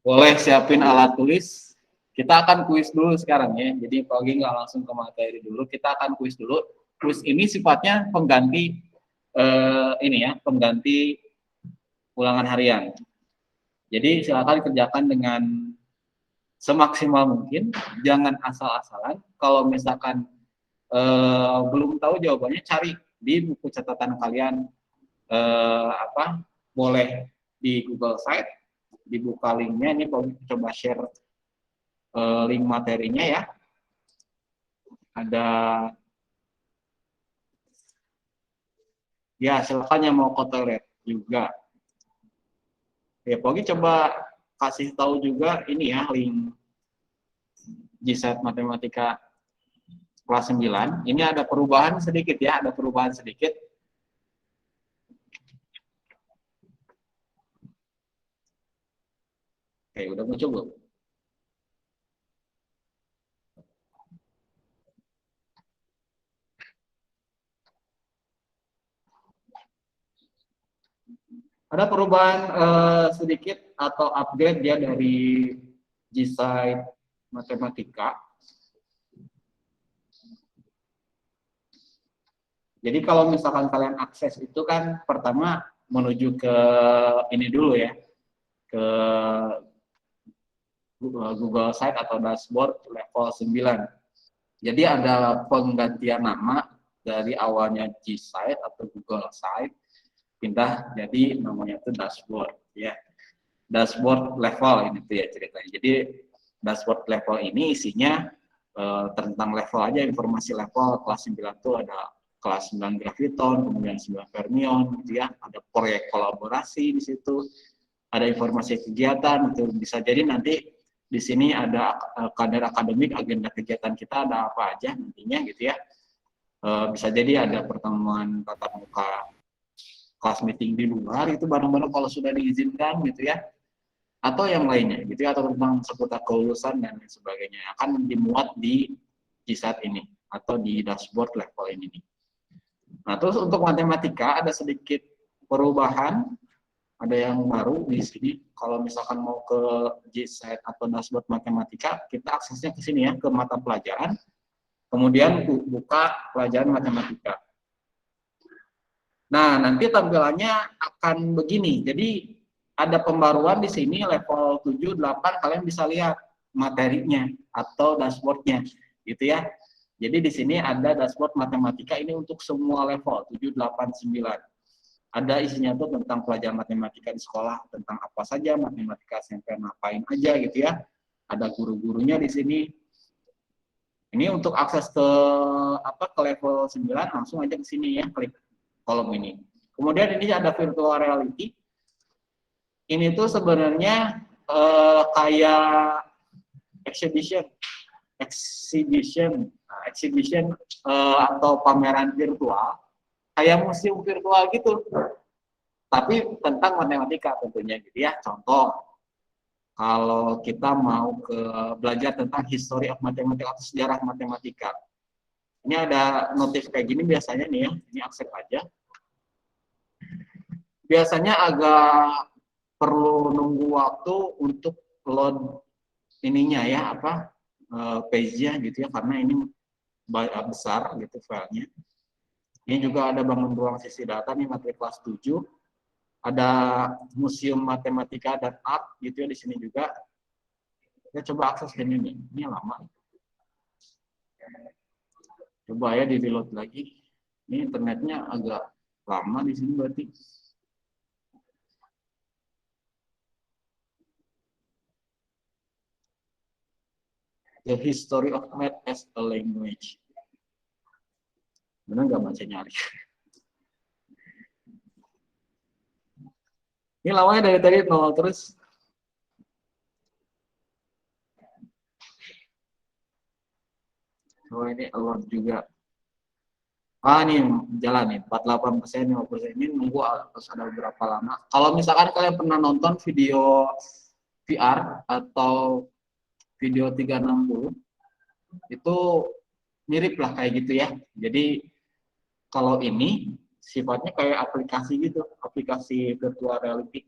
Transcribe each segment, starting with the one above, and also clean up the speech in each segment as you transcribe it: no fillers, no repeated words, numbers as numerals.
Boleh siapin alat tulis. Kita akan kuis dulu sekarang ya. Jadi pagi nggak langsung ke materi dulu. Kita akan kuis dulu. Kuis ini sifatnya pengganti ini ya, pengganti ulangan harian. Jadi silakan kerjakan dengan semaksimal mungkin. Jangan asal-asalan. Kalau misalkan belum tahu jawabannya, cari di buku catatan kalian. Boleh di Google Site, dibuka linknya. Ini coba share link materinya ya. Ada ya, silakan yang mau ke toilet juga. Ya, Pogi coba kasih tahu juga ini ya, link GSAT Matematika kelas 9. Ini ada perubahan sedikit ya, ada perubahan sedikit. Oke, udah muncul belum? Ada perubahan sedikit atau upgrade ya dari GSAT Matematika. Jadi kalau misalkan kalian akses itu kan pertama menuju ke ini dulu ya, ke Google Site atau dashboard level 9. Jadi ada penggantian nama dari awalnya G-Site atau Google Site pindah jadi namanya itu dashboard ya. Dashboard level ini tuh ya ceritanya. Jadi dashboard level ini isinya tentang level aja, informasi level. Kelas 9 itu ada kelas 9 graviton, kemudian 9 fermion gitu ya. Ada proyek kolaborasi di situ. Ada informasi kegiatan, itu bisa jadi nanti di sini ada kadar akademik, agenda kegiatan kita ada apa aja nantinya gitu ya. Bisa jadi ada pertemuan tatap muka, kelas meeting di luar itu bareng-bareng kalau sudah diizinkan gitu ya, atau yang lainnya gitu ya, atau tentang seputar kelulusan dan lain sebagainya akan dimuat di GSAT ini atau di dashboard level ini. Nah, terus untuk matematika ada sedikit perubahan, ada yang baru di sini. Kalau misalkan mau ke GSAT atau dashboard matematika, kita aksesnya ke sini ya, ke mata pelajaran, kemudian buka pelajaran matematika. Nah, nanti tampilannya akan begini. Jadi ada pembaruan di sini level 7, 8, kalian bisa lihat materinya atau dashboardnya gitu ya. Jadi di sini ada dashboard matematika ini untuk semua level 7, 8, 9. Ada isinya tuh tentang pelajaran matematika di sekolah, tentang apa saja matematika SMP ngapain aja gitu ya. Ada guru-gurunya di sini. Ini untuk akses ke ke level 9 langsung aja ke sini ya, klik kolom ini. Kemudian ini ada virtual reality. Ini tuh sebenarnya kayak exhibition atau pameran virtual, kayak museum virtual gitu, tapi tentang matematika tentunya gitu ya. Contoh, kalau kita mau belajar tentang history of matematika atau sejarah matematika, ini ada notif kayak gini biasanya nih ya, ini akses aja. Biasanya agak perlu nunggu waktu untuk load ininya ya, page-nya gitu ya, karena ini besar gitu filenya. Ini juga ada bangun ruang sisi data nih, materi kelas 7. Ada museum matematika dan art gitu ya di sini juga. Kita coba akses ini nih. Ini lama. Coba ya di reload lagi. Ini internetnya agak lama di sini berarti. The History of Math as a Language. Benar nggak baca nyari? Ini lamanya dari tadi nol terus. Oh ini alert juga. Nih jalan nih, 48%, 50% ini nunggu harus ada beberapa lama. Kalau misalkan kalian pernah nonton video VR atau video 360, itu mirip lah kayak gitu ya. Jadi kalau ini sifatnya kayak aplikasi gitu, aplikasi virtual reality.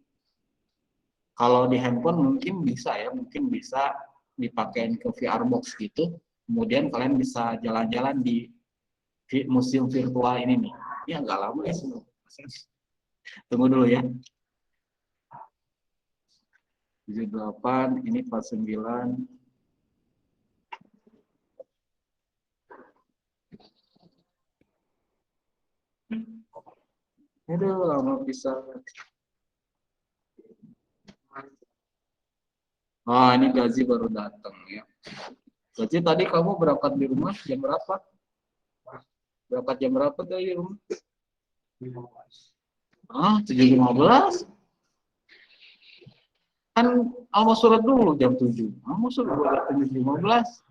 Kalau di handphone mungkin bisa ya, mungkin bisa dipakein ke VR box gitu. Kemudian kalian bisa jalan-jalan di museum virtual ini nih. Ya nggak lama ya, tunggu dulu ya. 78, ini 49. Aduh, lama bisa. Ah, ini Gazi baru datang ya. Gazi tadi kamu berangkat di rumah jam berapa? Berangkat jam berapa dari rumah? Ah, 7.15. Kan Alma surat dulu jam 7. Alma surat dulu jam 7.15.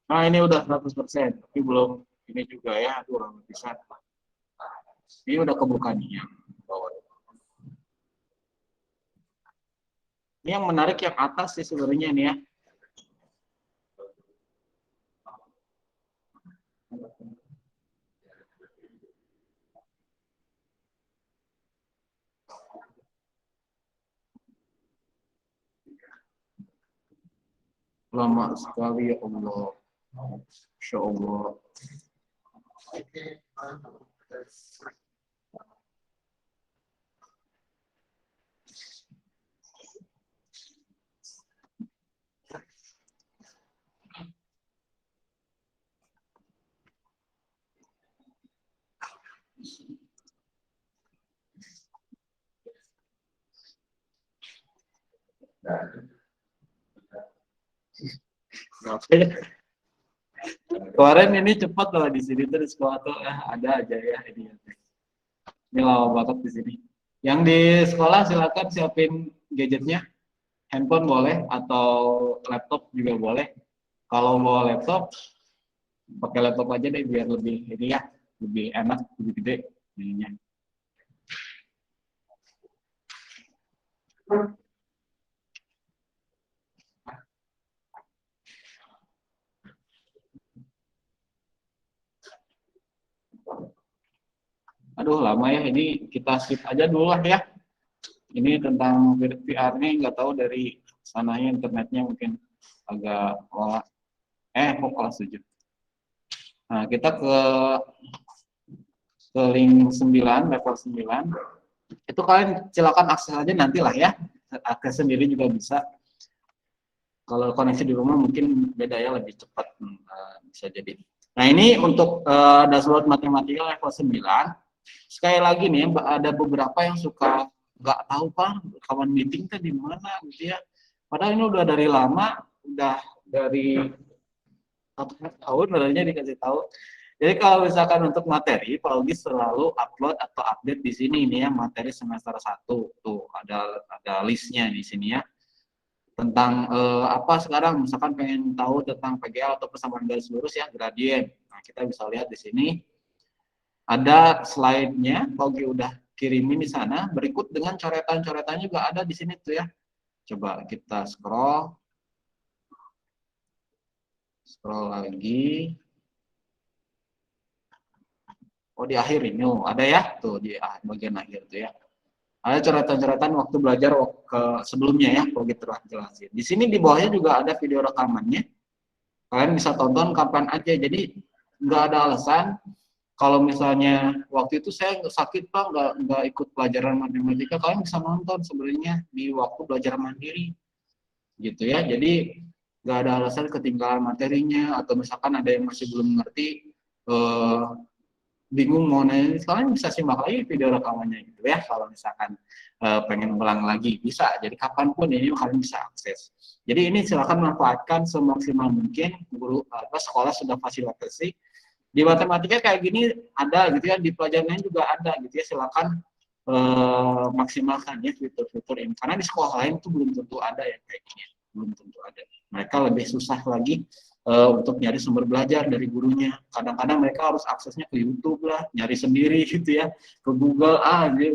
Nah, ini udah 100%, tapi belum ini juga ya, aduh lama bisa. Ini udah kebuka nih yang bawah. Ini yang menarik yang atas sih sebenarnya nih ya. Lama sekali ya Allah. Insya Allah. Kemarin ini cepat loh di sini tuh di sekolah tuh ada aja ya ini. Ini lama banget di sini. Yang di sekolah silakan siapin gadgetnya, handphone boleh atau laptop juga boleh. Kalau bawa laptop, pakai laptop aja deh biar lebih ini ya, lebih enak, lebih gede ininya. Aduh lama ya, ini kita skip aja dulu lah ya. Ini tentang VR nih nggak tahu dari sananya internetnya mungkin agak kok kelas 7. Nah, kita ke link 9, level 9. Itu kalian silakan akses aja nantilah ya. Akses sendiri juga bisa. Kalau koneksi di rumah mungkin beda ya, lebih cepat bisa jadi. Nah, ini untuk dashboard matematika level 9. Sekali lagi nih, ada beberapa yang suka nggak tahu Pak, kawan meeting teh di mana gitu ya. Padahal ini udah dari lama, udah dari 1 tahun sebenarnya dikasih tahu. Jadi kalau misalkan untuk materi, Pak Ugi selalu upload atau update di sini ini ya, materi semester 1. Tuh ada listnya di sini ya. Tentang apa sekarang misalkan pengen tahu tentang PGL atau persamaan garis lurus ya, gradien. Nah, kita bisa lihat di sini ada slide-nya, Pak Ugi udah kirimin di sana. Berikut dengan coretan-coretannya juga ada di sini tuh ya. Coba kita scroll lagi. Oh di akhir ini, ada ya, tuh di bagian akhir tuh ya. Ada coretan-coretan waktu belajar sebelumnya ya, kalau gitu lah jelasin. Di sini di bawahnya juga ada video rekamannya. Kalian bisa tonton kapan aja. Jadi nggak ada alasan kalau misalnya waktu itu saya sakit Pak, nggak ikut pelajaran matematika, kalian bisa nonton sebenarnya di waktu belajar mandiri, gitu ya. Jadi nggak ada alasan ketinggalan materinya atau misalkan ada yang masih belum ngerti. Bingung mau nanya, kalian bisa simak lagi video rekamannya gitu ya. Kalau misalkan pengen ulang lagi bisa. Jadi kapanpun ini kalian bisa akses. Jadi ini silakan manfaatkan semaksimal mungkin. Sekolah sudah fasilitasi. Di matematika kayak gini ada gitu ya. Di pelajaran lain juga ada gitu ya. Silakan maksimalkan ya fitur-fitur ini. Karena di sekolah lain itu belum tentu ada yang kayak gini. Belum tentu ada. Mereka lebih susah lagi untuk nyari sumber belajar dari gurunya. Kadang-kadang mereka harus aksesnya ke YouTube lah, nyari sendiri gitu ya, ke Google dia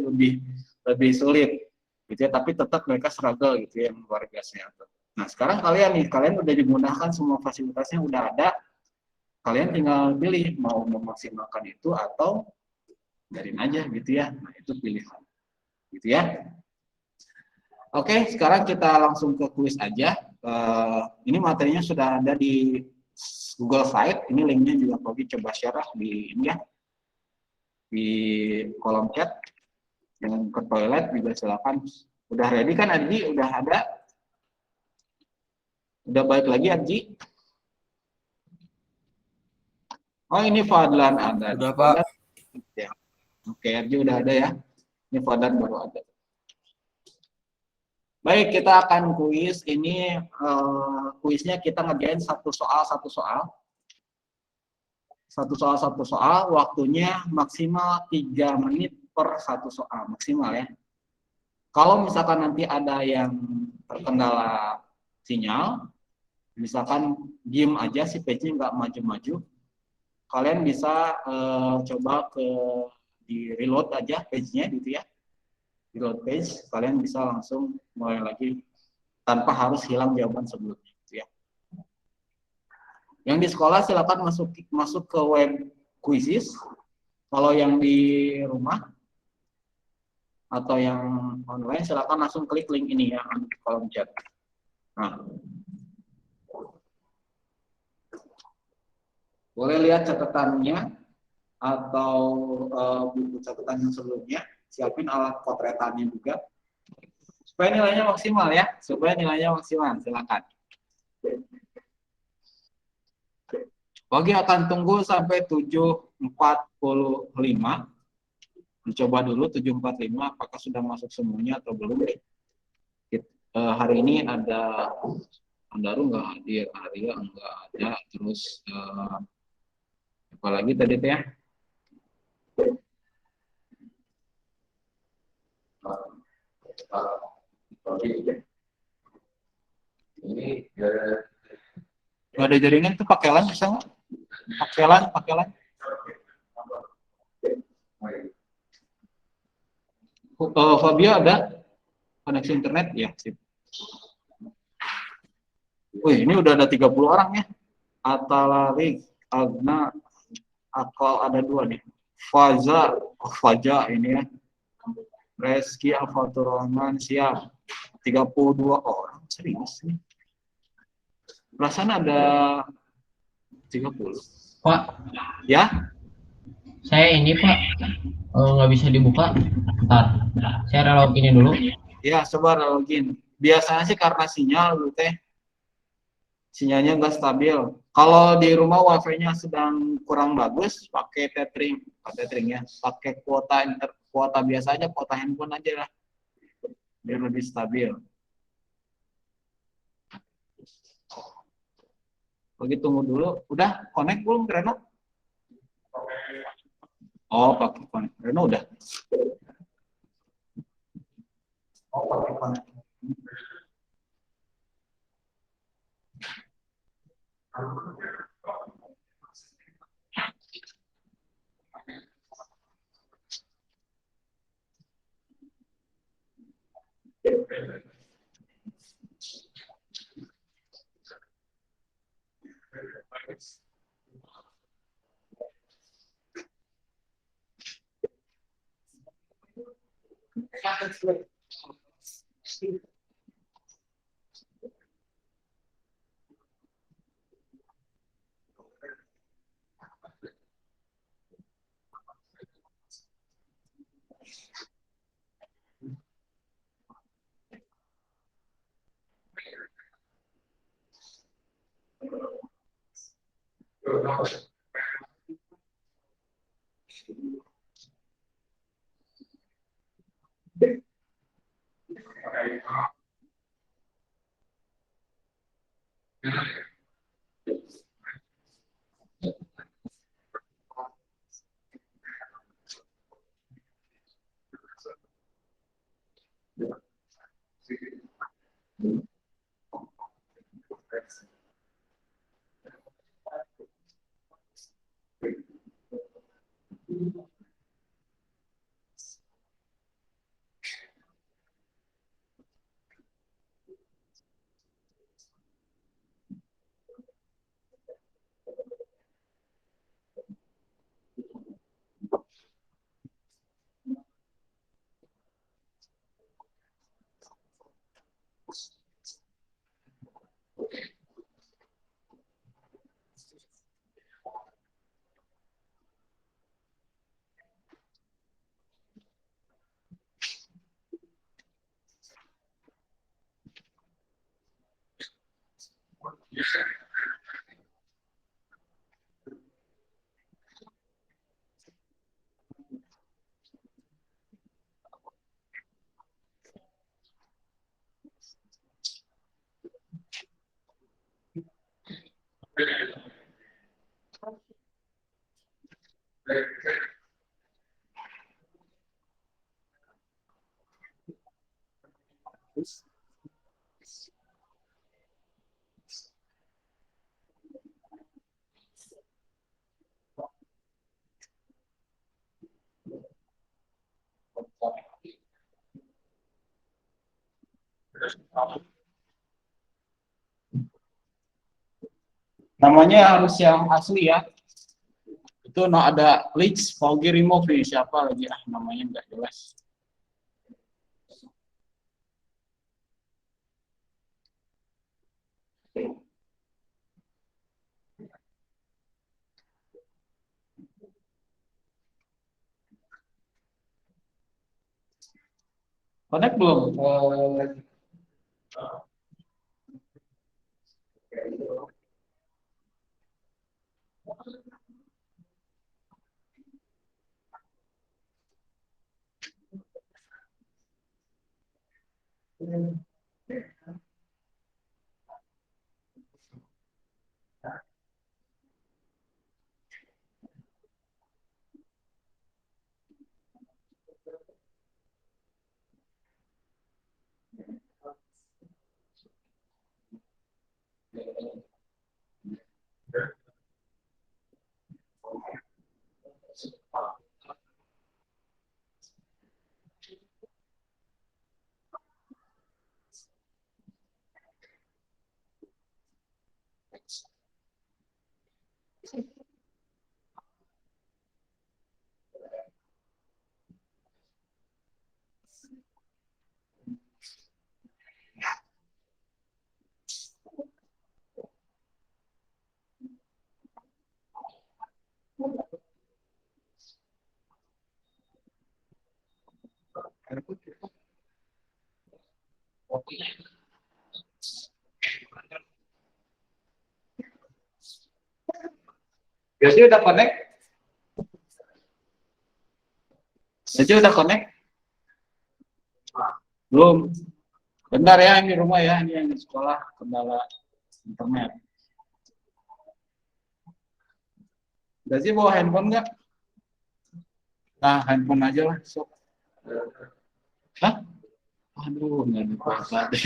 lebih sulit gitu ya. Tapi tetap mereka struggle gitu ya, yang luar biasa. Nah sekarang kalian udah dimudahkan, semua fasilitasnya udah ada. Kalian tinggal pilih mau memaksimalkan itu atau biarin aja gitu ya. Nah, itu pilihan. Gitu ya. Oke, sekarang kita langsung ke kuis aja. Ini materinya sudah ada di Google Slide. Ini linknya juga Kogi coba share di ini ya, di kolom chat. Yang ke toilet juga silakan. Udah ready kan Arji? Udah ada? Udah balik lagi Arji? Oh ini Fadlan ada. Udah, Pak. Fadlan, ya. Oke, Arji udah ada ya. Ini Fadlan baru ada. Baik, kita akan kuis. Ini kuisnya kita ngerjain satu soal satu soal. Satu soal, waktunya maksimal 3 menit per satu soal, maksimal ya. Kalau misalkan nanti ada yang terkendala sinyal, misalkan diem aja si page-nya nggak maju-maju, kalian bisa coba di reload aja page-nya gitu ya. Reload page, kalian bisa langsung mulai lagi tanpa harus hilang jawaban sebelumnya gitu ya. Yang di sekolah silakan masuk ke web quizzes. Kalau yang di rumah atau yang online silakan langsung klik link ini ya di kolom chat. Nah, boleh lihat catatannya atau buku catatan yang sebelumnya. Siapin alat potretannya juga supaya nilainya maksimal ya. Supaya nilainya maksimal, silakan. Bagi akan tunggu sampai 7.45. Dicoba dulu 7.45 apakah sudah masuk semuanya atau belum. Hari ini ada Andaru nggak hadir, Arya nggak ada, terus apalagi tadi teh ya? Ini nggak ada jaringan tuh pakai LAN bisa nggak? Pakai LAN. Fabio ada koneksi internet ya, sip. Wih, ini udah ada 30 orang ya. Atalari, Agna, Akal ada 2 nih. Faja ini ya. Reski, Alfatur Rahman, siap. 32 orang, serius nih. Perasaan ada 30. Pak, Ya? saya ini Pak nggak bisa dibuka. Bentar, saya reload ini dulu. Ya, coba login. Biasanya sih karena sinyal gitu teh. Sinyalnya nggak stabil. Kalau di rumah wifi-nya sedang kurang bagus, pakai tethering ya, pakai kuota biasa aja, kuota handphone aja lah, biar lebih stabil. Lagi tunggu dulu. Udah connect belum Reno? Oh, pakai connect. Reno udah. Oh, pakai connect. Namanya harus yang asli ya. Itu no ada leaks, foggy remove nih. Siapa lagi namanya nggak jelas. Connect belum? Biasanya udah connect? Jadi udah connect? Belum. Bentar ya, ini rumah ya, ini yang di sekolah kendala internet. Jadi bawa handphone nggak? Nah, handphone aja lah. So. Hah? Aduh, nggak ada kuasa deh.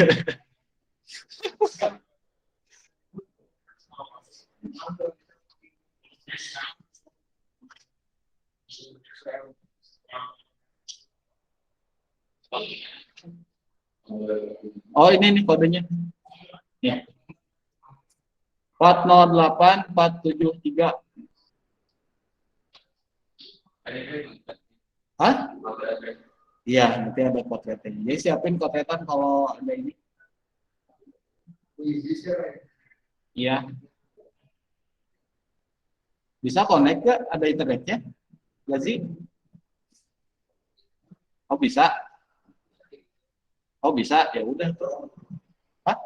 Oh, ini nih kodenya. Ya. 408 473. Hah? Iya, nanti ada kotletan. Jadi siapin kotletan kalau ada ini. Iya. Bisa connect gak? Ada internetnya? Gak sih? Oh bisa? Oh bisa? Ya udah. Hah?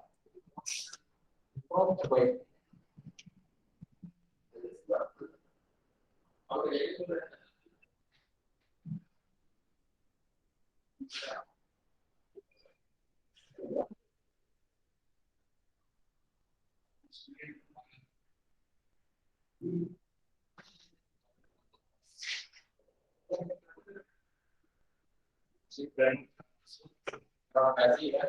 Oh, coba ya. Terima kasih ya.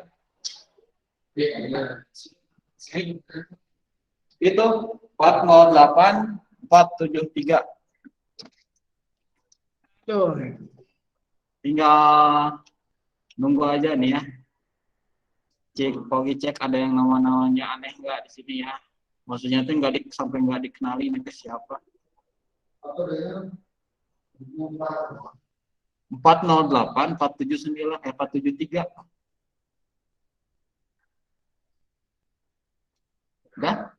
Itu 408 473. Tuh. Tinggal nunggu aja nih ya. Cek ada yang nama-namanya aneh nggak di sini ya. Maksudnya tuh nggak sampai nggak dikenali nih ke siapa. 408 479 473. Udah?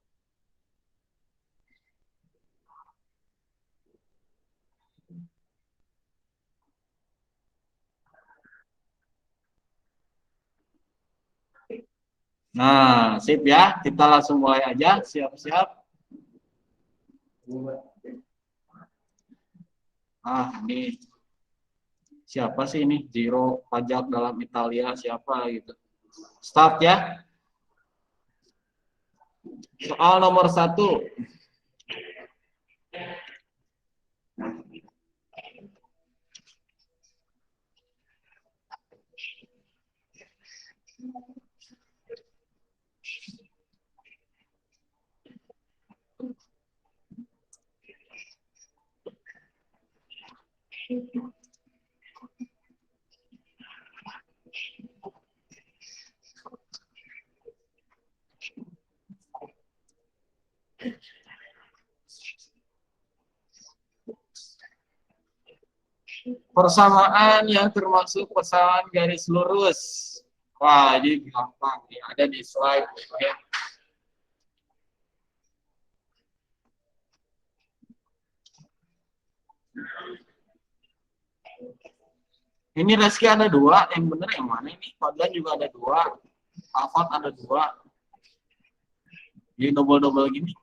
Nah, sip ya. Kita langsung mulai aja. Siap-siap. Ini siapa sih ini? Zero pajak dalam Italia siapa gitu. Start ya. Soal nomor 1. Persamaan yang termasuk persamaan garis lurus. Wah, ini gampang nih. Ada di slide. Oke. Ini Reski ada dua, yang bener yang mana ini? Fadlan juga ada dua, Alfat ada dua. Jadi double-double gini.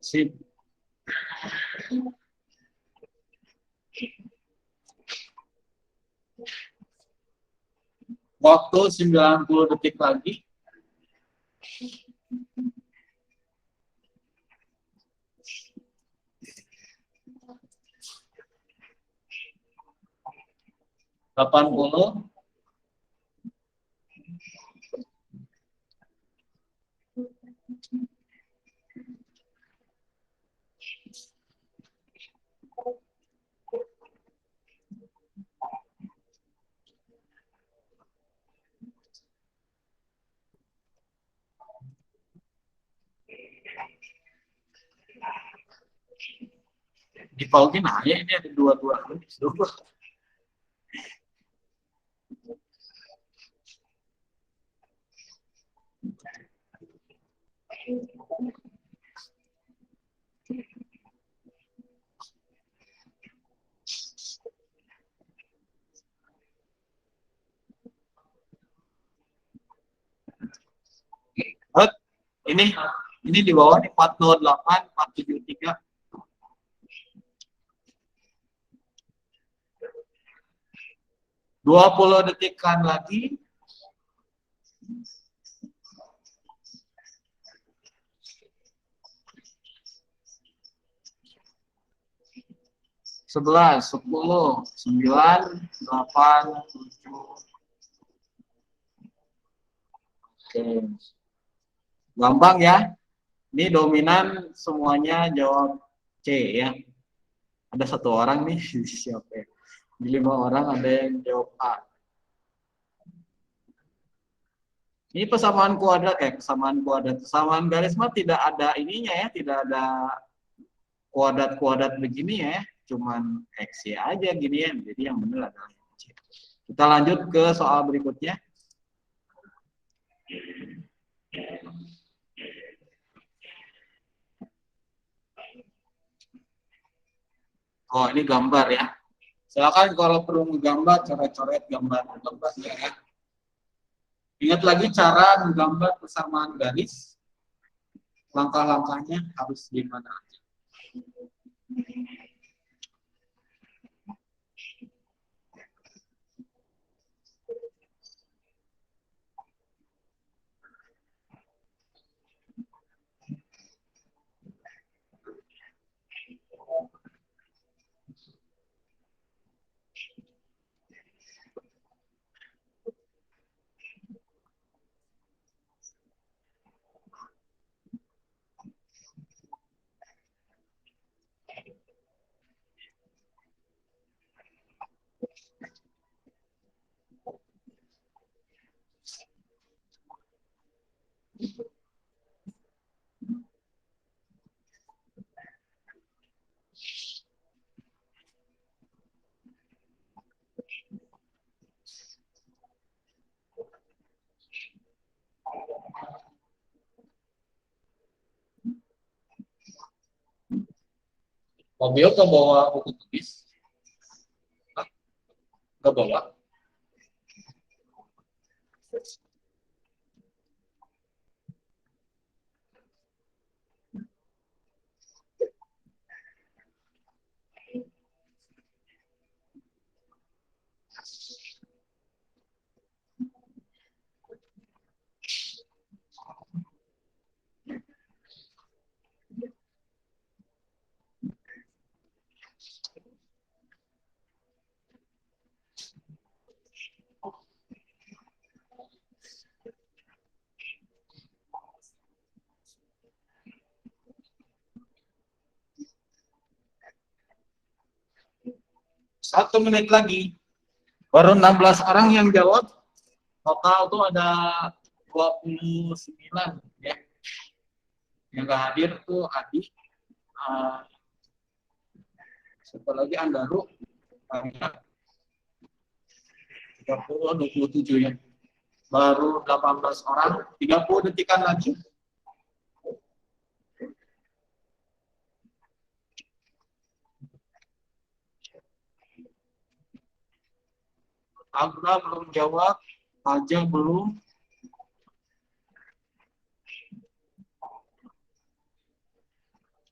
Sip. Waktu 90 detik lagi. Delapan puluh. Di pautin aja, ini ada dua-dua. Ini di bawah nih 408, 473. Dua puluh detikan lagi. Sebelas, 10, 9, 8, 7. Oke. Gampang ya. Ini dominan semuanya jawab C ya. Ada satu orang nih, siapa ya? Di 5 orang ada yang jawab A. Ini persamaan kuadrat persamaan garis mah tidak ada ininya ya, tidak ada kuadrat-kuadrat begini ya, cuman X ya aja gini ya. Jadi yang benar adalah C. Kita lanjut ke soal berikutnya. Oh, ini gambar ya. Silakan kalau perlu menggambar, coret-coret gambar-gambarnya ya. Ingat lagi cara menggambar persamaan garis. Langkah-langkahnya harus gimana aja. Mobil ke bawa buku tulis? Ke bawa? 1 menit lagi. Baru 16 orang yang jawab. Total tuh ada 29 ya. Yang nggak hadir tuh Adi. Siapa lagi Andaru. 30, 27 ya. Baru 18 orang. 30 detikan lagi. Agra belum jawab, Aja belum.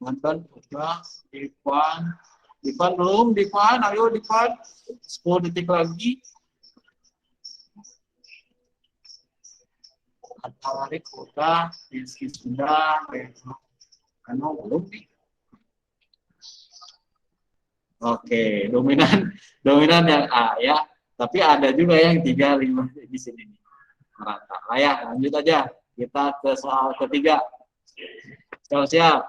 Mantan udah, Divan belum, Divan, ayo Divan. 10 detik lagi. Atawarik udah, Rizky sudah, Ano belum nih. Oke, dominan yang A ya. Tapi ada juga yang 3, 5 di sini nih. Merata. Lah ya, lanjut aja. Kita ke soal ketiga. Siap.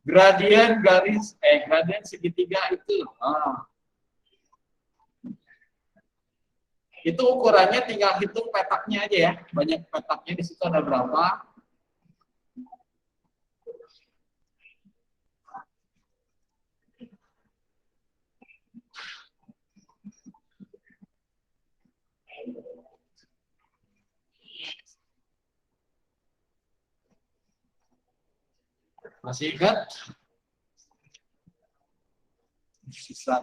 Gradien segitiga itu. Itu ukurannya tinggal hitung petaknya aja ya. Banyak petaknya di situ ada berapa? Masih ingat? Sisa.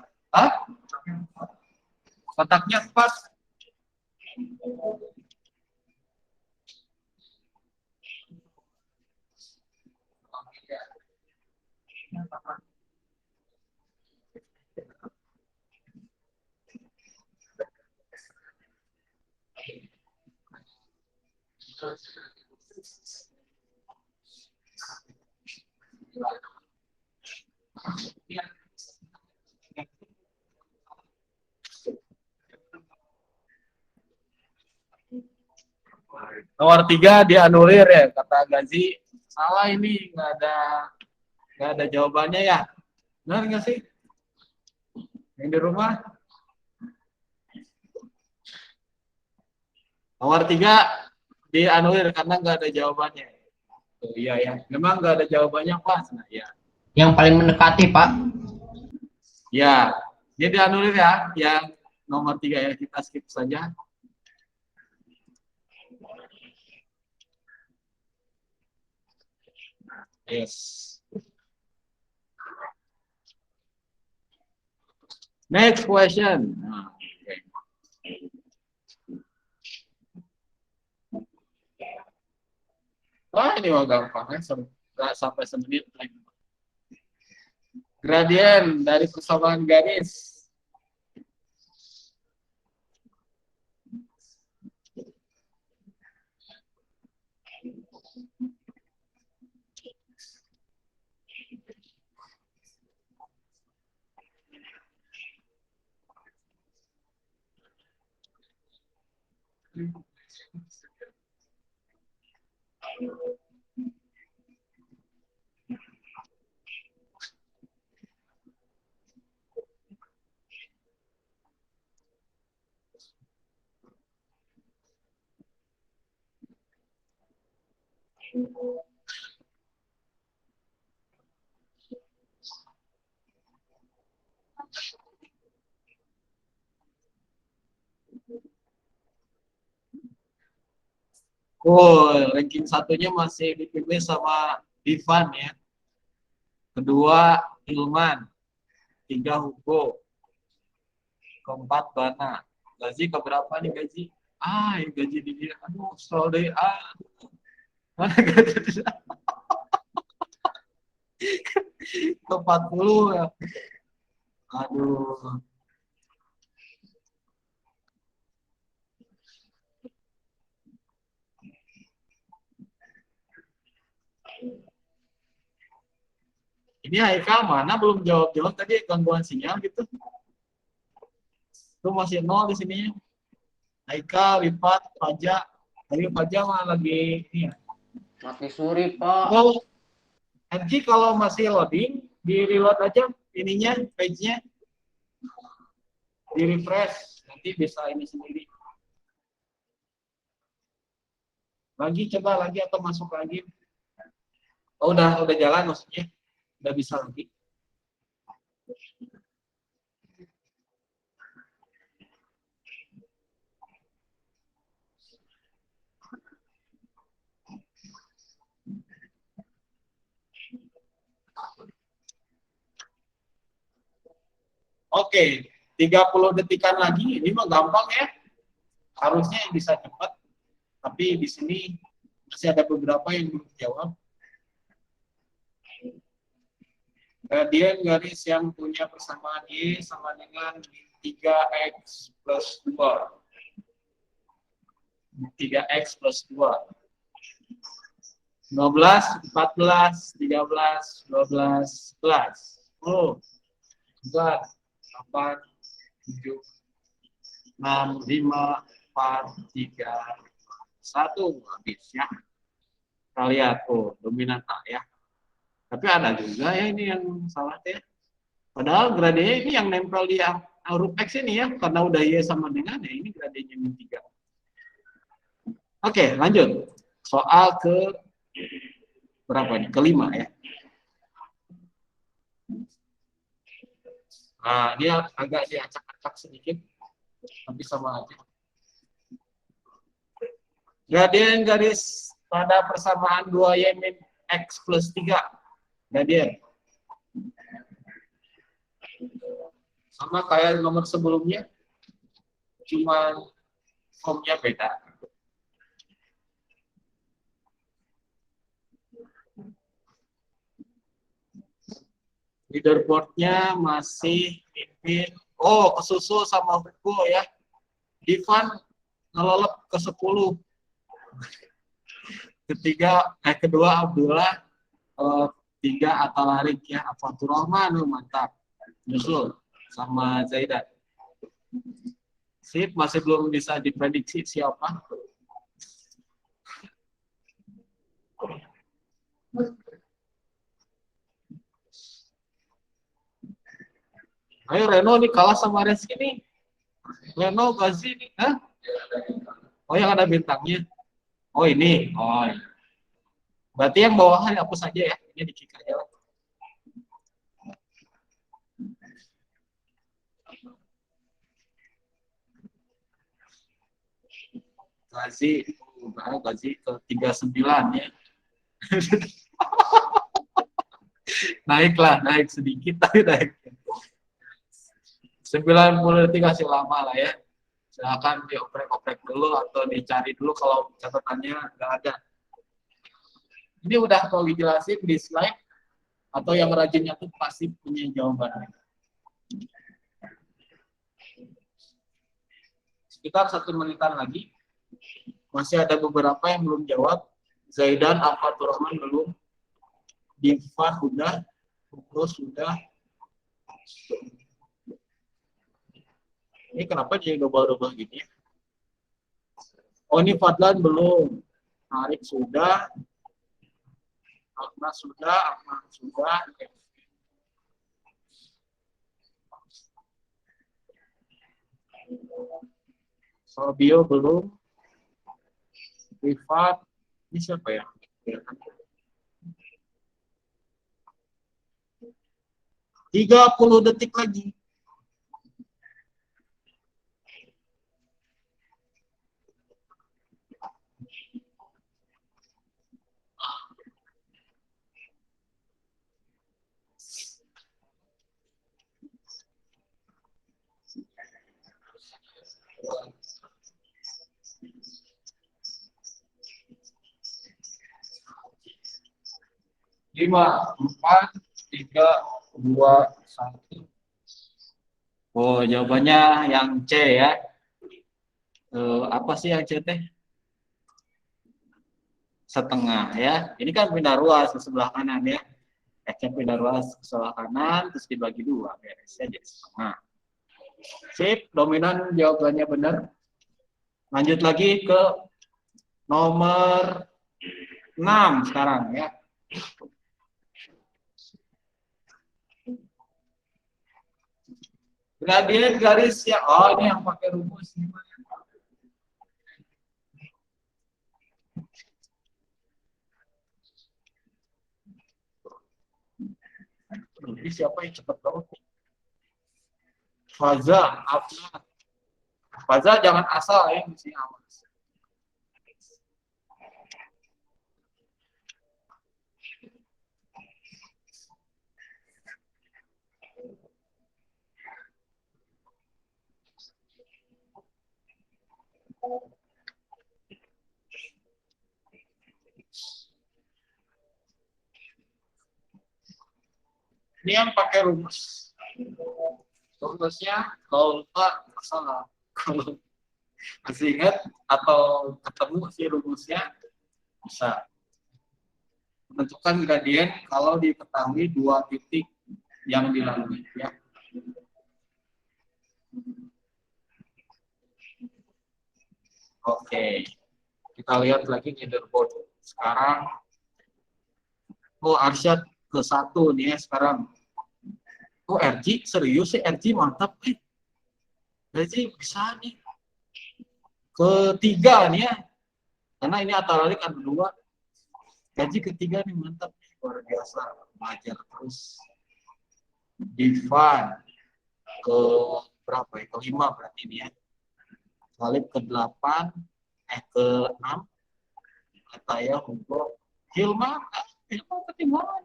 Kotaknya 4. Nomor 3 dianulir ya, kata Gazi. Salah ini, nggak ada jawabannya ya. Benar nggak sih? Yang di rumah? Nomor 3 dianulir karena nggak ada jawabannya. Oh, iya ya, memang nggak ada jawabannya pas. Nah, ya. Yang paling mendekati, Pak. Ya, dia dianulir ya. Yang nomor 3 ya, kita skip saja. Yes. Next question. Nah, okay. Wah, ini mah gampang ya, sampai semenit lagi. Gradien dari persamaan garis. Oh, ranking satunya masih dipilih sama Divan ya. Kedua Hilman, 3 Hugo, keempat Bana. Gaji keberapa nih Gaji? Yang gaji di dia. Aduh, scroll deh. Mana gaji? Ke 40 ya. Aduh. Ini Haikal mana belum jawab tadi, gangguan sinyal gitu. Itu masih 0 di sini. Haikal, Rifat, Faja. Tapi Faja mah lagi ini ya. Mati suri, Pak. Oh, nanti kalau masih loading, di reload aja ininya, page-nya. Di refresh, nanti bisa ini sendiri. Lagi coba lagi atau masuk lagi. Oh, udah jalan maksudnya. Udah bisa lagi. Oke, 30 detikan lagi. Ini mah gampang ya. Harusnya bisa cepat. Tapi di sini masih ada beberapa yang belum jawab. Gradien garis yang punya persamaan Y sama dengan 3x plus 2. 3x plus 2. 15, 14, 13, 12, 11. Oh, 11, 8, 7, 6, 5, 4, 3, 1. Habis ya. Kita lihat, oh, dominan A ya. Tapi ada juga ya ini yang salah ya. Padahal gradiennya ini yang nempel di huruf X ini ya, karena udah Y sama dengan ya, ini gradiennya min 3. Oke, lanjut. Soal ke berapa nih? Kelima ya. Nah, dia agak diacak-acak sedikit, tapi sama aja. Gradien garis pada persamaan 2Y min X plus 3. Gradien. Sama kayak nomor sebelumnya, cuma formnya beda. Leaderboardnya masih pimpin. Oh, kesusul sama Hugo ya. Divan ngelolep ke 10. Kedua Abdullah, tiga Atalarik ya. Afatur Rahman, mantap. Nyusul sama Zaidan. Sip, masih belum bisa diprediksi siapa. Ayo Reno nih kalah sama Reski nih. Reno Gazi nih, hah? Oh yang ada bintangnya. Oh ini, oh. Iya. Berarti yang bawahan hapus saja ya. Ini di-kick aja lah. Gazi, Gazi ke 39 ya. Naik sedikit tapi naik. 90 detik kasih lama lah ya. Silakan dioprek-oprek dulu atau dicari dulu kalau catatannya nggak ada. Ini udah kalau dijelasin di slide atau yang rajinnya tuh pasti punya jawabannya. Sekitar 1 menitan lagi. Masih ada beberapa yang belum jawab. Zaidan, Afatur Rahman belum. Divan udah. Hugo sudah. Ini kenapa jadi double-double gini ya? Oh ini Fadlan belum. Arif sudah. Ahmad sudah. Sobio belum. Rifat. Ini siapa ya? 30 detik lagi. Lima, 4, 3, 2, 1. Oh, jawabannya yang C ya. Apa sih yang C teh? Setengah ya. Ini kan pindah ruas ke sebelah kanan ya. X-nya pindah ruas ke sebelah kanan, terus dibagi 2. Beresnya jadi setengah. Sip, dominan jawabannya benar. Lanjut lagi ke nomor 6 sekarang ya. Gradien garis ya. Oh, ini yang pakai rumus. Ini siapa yang cepat tahu? Faza, Afna. Faza jangan asal ya, mesti awas. Ini yang pakai rumus. Rumusnya kalau lupa masalah. Kalau masih ingat atau ketemu si rumusnya, bisa menentukan gradien kalau diketahui dua titik yang dilalui ya. Oke, kita lihat lagi leaderboard sekarang. Oh, Arsyad ke satu nih ya sekarang. Oh, RG serius sih, RG mantap nih. RG bisa nih ketiga nih ya, karena ini Atalalik ada dua. RG ketiga nih mantap nih, luar biasa, belajar terus. Divan ke berapa ya? Kelima berarti ini ya. Salib ke-8, ke-6, Ataya, Hugo, Hilma ketinggalan.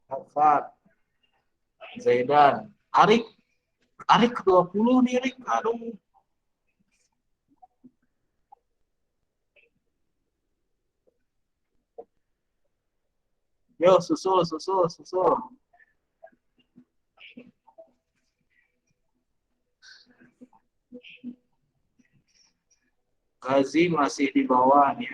Hafat, Zaidan, Arik ke-20 nih, Arik. Aduh. Yo, susul. Gazi masih di bawah nih.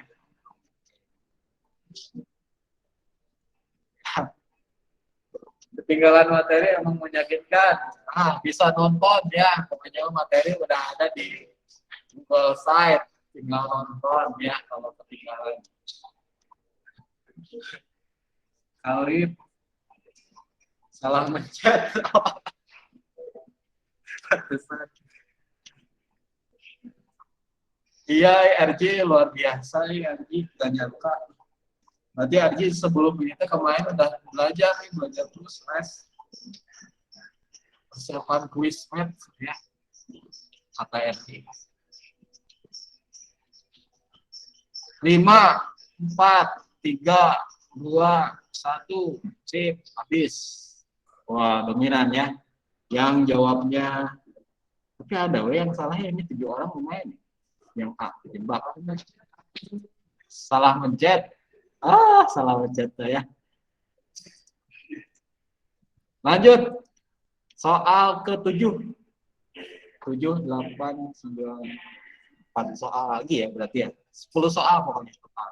Ketinggalan materi emang menyakitkan. Bisa nonton ya. Pokoknya materi udah ada di Google Site. Tinggal nonton ya kalau ketinggalan. Kali salah mencet. Iya, RJ luar biasa ya, RJ gak nyangka. Berarti RJ sebelum ini kemarin udah belajar terus les persiapan quiz math ya, kata RJ. 5, 4, 3, 2, 1, sip, habis. Wah, dominan ya. Yang jawabnya, tapi ada yang salah ya, ini 7 orang lumayan. Yang A, jebak. Salah mencet. Salah mencet ya. Lanjut. Soal ke-7. 7, 8, 9, 4 soal lagi ya berarti ya. 10 soal pokoknya total.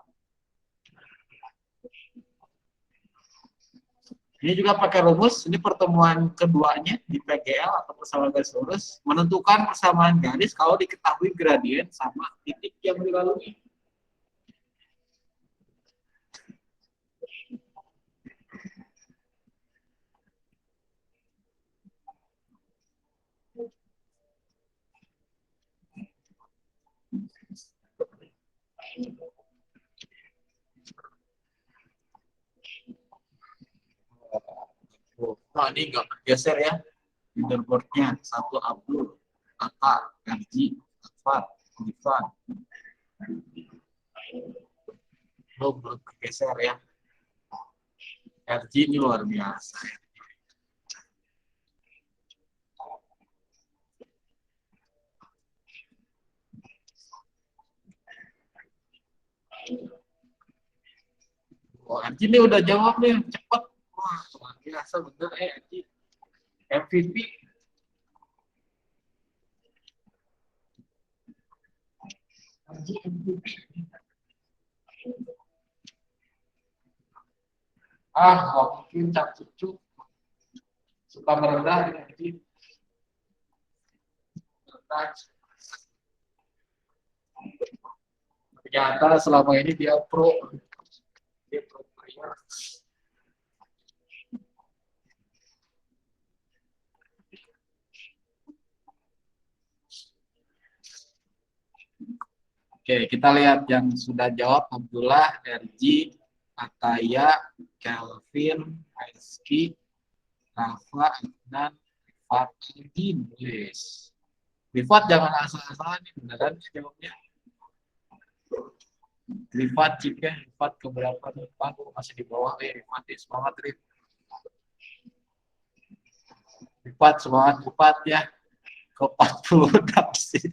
Ini juga pakai rumus, ini pertemuan keduanya di PGL atau persamaan garis lurus, menentukan persamaan garis kalau diketahui gradien sama titik yang dilalui. Nah, ini nggak bergeser ya. Leaderboardnya 1 Abdul, Ata, Garji, Afat, Divan. Belum bergeser ya. RG ini luar biasa ya. Oh, RG ini udah jawab nih, cepet. Wah, luar biasa bener RG. MVP. RG MVP. Mungkin Cak Cucu suka merendah di RG. Ternyata selama ini dia pro player. Oke, kita lihat yang sudah jawab: Abdullah, RG, Ataya, Kelvin, Rizky, Rafa, dan Rifat. Yes. Rifat jangan asal-asalan nih, beneran jawabnya. Rifat cip ya, Rifat keberapa nih? Masih di bawah Rifat, semangat Rifat, semangat Rifat ya. Ke 46 sih.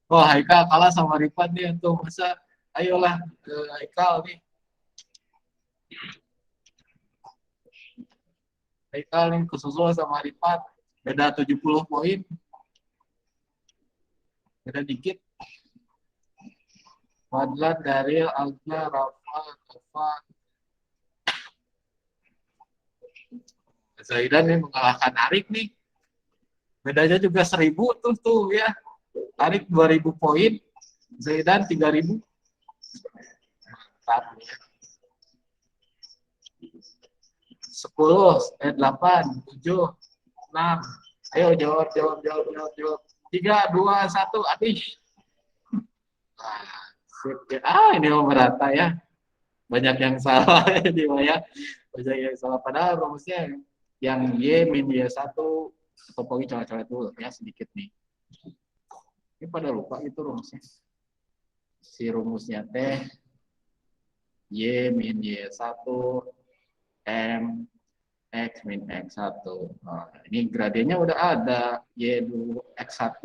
Oh, Haikal kalah sama Rifat nih tuh, masa ayolah ke Haikal nih. Haikal nih kesusul sama Rifat, beda 70 poin. Beda dikit. Fadlan, Daril, Alga, Rafa, Rafa. Zaidan nih mengalahkan Arik nih. Bedanya juga 1000 tuh ya. Arik 2000 poin, Zaidan 3000. Mantap ya. 10, 8, 7, 6. Ayo jawab. 3, 2, 1, habis. Ini mau merata ya. Banyak yang salah ini ya. Banyak yang salah, padahal rumusnya yang Y min Y1 atau pokoknya coret-coret dulu ya sedikit nih. Ini pada lupa itu rumusnya. Si rumusnya teh Y min Y1 M X min X1. Nah, ini gradiennya udah ada. Y2 X1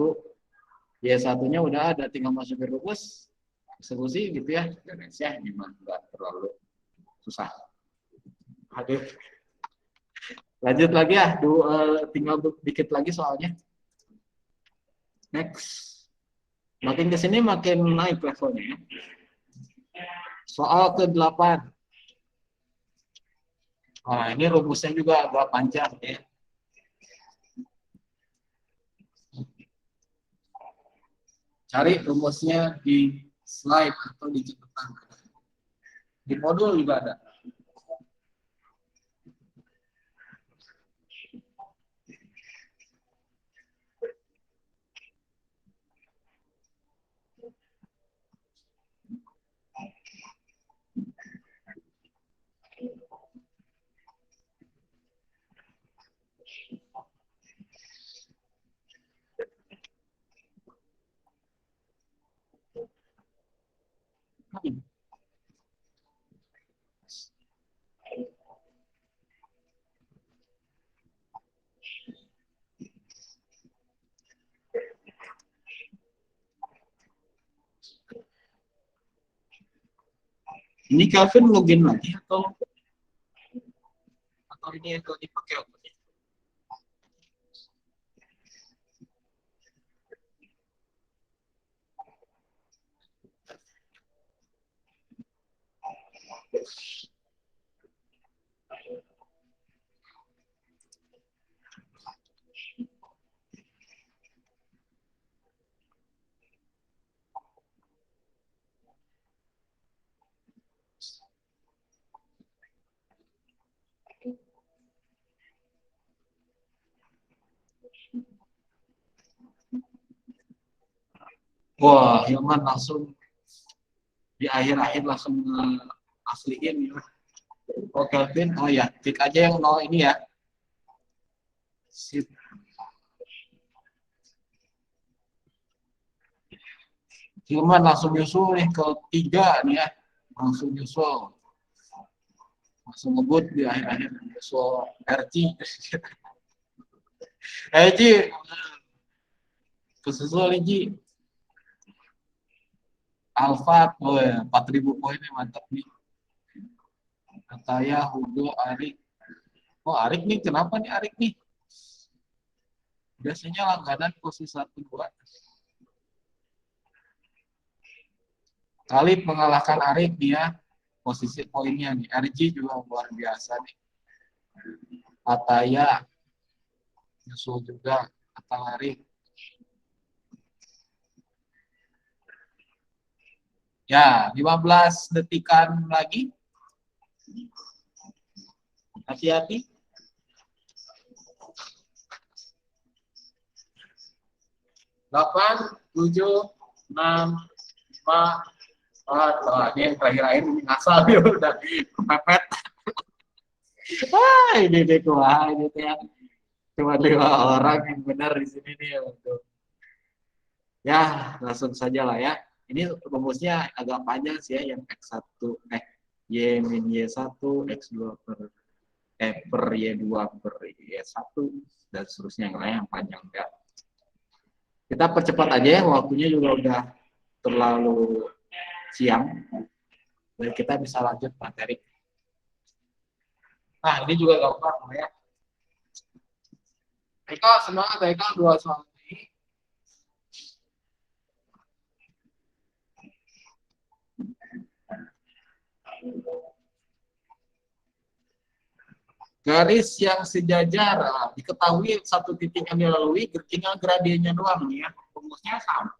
Y1-nya udah ada, tinggal masukin rumus eksekusi gitu ya. Ya gimana, nggak terlalu susah. Aduh. Lanjut lagi ya, tinggal dikit lagi soalnya. Next. Makin kesini makin naik levelnya. Soal ke-8. Nah, ini rumusnya juga agak panjang ya. Cari rumusnya di slide atau di catatan. Di modul juga ada. Ini Calvin login lagi atau ini yang dipakai apa? Wah, Hilman langsung di akhir-akhir langsung asliin ya. Oh, Kelvin, oh ya, klik aja yang 0 ini ya. Sip. Hilman langsung nyusul nih ke 3 nih ya. Langsung nyusul. Langsung ngebut di akhir-akhir nyusul RG. RG. Kesusul RG. Alfa, oh ya, 4000 poinnya mantap nih. Ataya, Hugo, Arik. Oh, Arik nih, kenapa nih Arik nih? Biasanya langganan posisi 1-2. Kali mengalahkan Arik dia posisi poinnya nih. RG juga luar biasa nih. Ataya, nyusul juga Arik. Ya, 15 detikan lagi. Hati-hati. Delapan, tujuh, enam, lima, empat. Wah, ini yang terakhir-akhir ini ngasal ya udah kepepet. Ini deh wah ini tuh yang cuma 5 orang yang benar di sini nih untuk. Ya, langsung saja lah ya. Ini rumusnya agak panjang sih ya, yang X1, Y min Y1, X2 per Y2 per Y1, dan seterusnya yang lain yang panjang ya. Kita percepat aja ya, waktunya juga udah terlalu siang. Dan kita bisa lanjut materi. Nah, ini juga gampang ya. Eka, semangat Eka, 2 soal ini. Garis yang sejajar, diketahui satu titik yang dilalui, tinggal gradiennya doang nih ya. Rumusnya sama.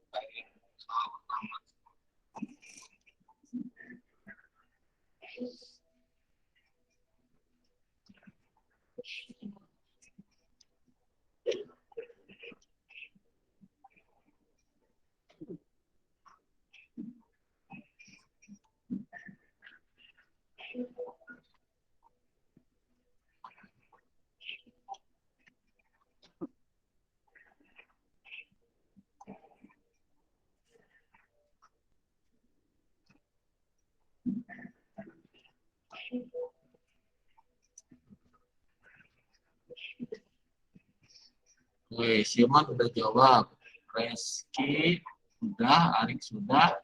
Wih, Siman udah jawab. Reski udah, Arik sudah,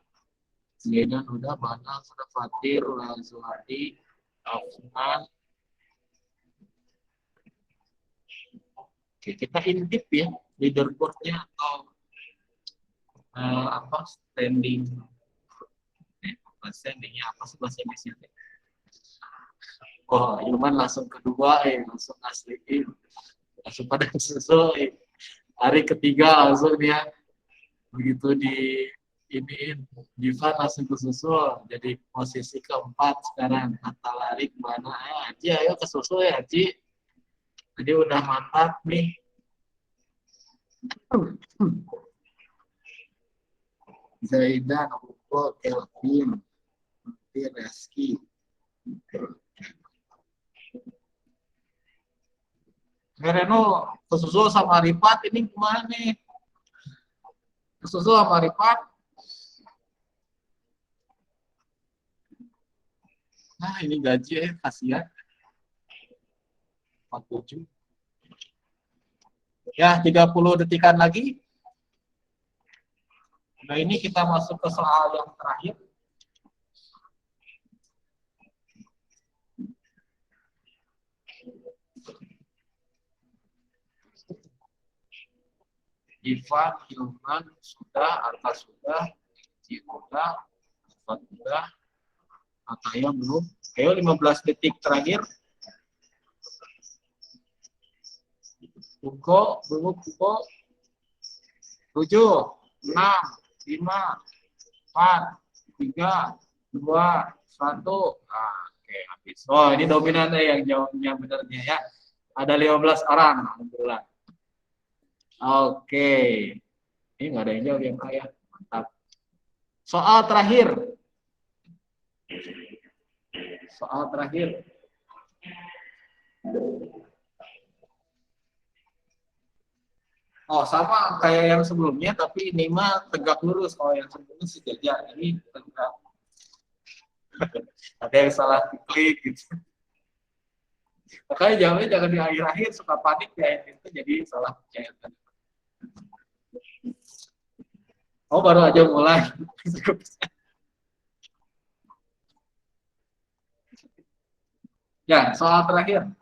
Zedan udah, Banal sudah, Fatir, Zuhadi, Afnan. Oke, kita intip ya leaderboardnya atau apa standing, standingnya apa sih bahasa Inggrisnya? Oh, Ilman langsung kedua, langsung asliin, langsung pada susul. Hari ketiga langsung dia begitu di iniin, Diva langsung kesusul jadi posisi keempat sekarang. Kata Larik mana aja, ayo kesusul ya Ci. Jadi udah mantap nih. Zaidan, Uko, Kelvin, Reski. Reno kesusul sama Rifat, ini gimana nih? Kesusul sama Rifat. Nah, ini gaji kasihan. 47. Ya, 30 detikan lagi. Nah, ini kita masuk ke soal yang terakhir. Ivan, Hilman sudah, Arta sudah, Ci sudah, Arta sudah, Ataya belum. Ayo 15 detik terakhir. Buko, belum Buko. 7, 6, 5, 4, 3, 2, 1. Oke, habis. Oh, ini dominannya yang jawabnya benernya ya. Ada 15 orang, alhamdulillah. Oke. Ini nggak ada yang jawab yang kaya. Mantap. Soal terakhir. Soal terakhir. Oh, sama kayak yang sebelumnya, tapi ini mah tegak lurus. Kalau yang sebelumnya sejajar, ini tegak. Ada yang salah klik gitu. Makanya jangan di akhir-akhir suka panik ya, itu jadi salah percaya. Oh, baru aja mulai. Ya, soal terakhir.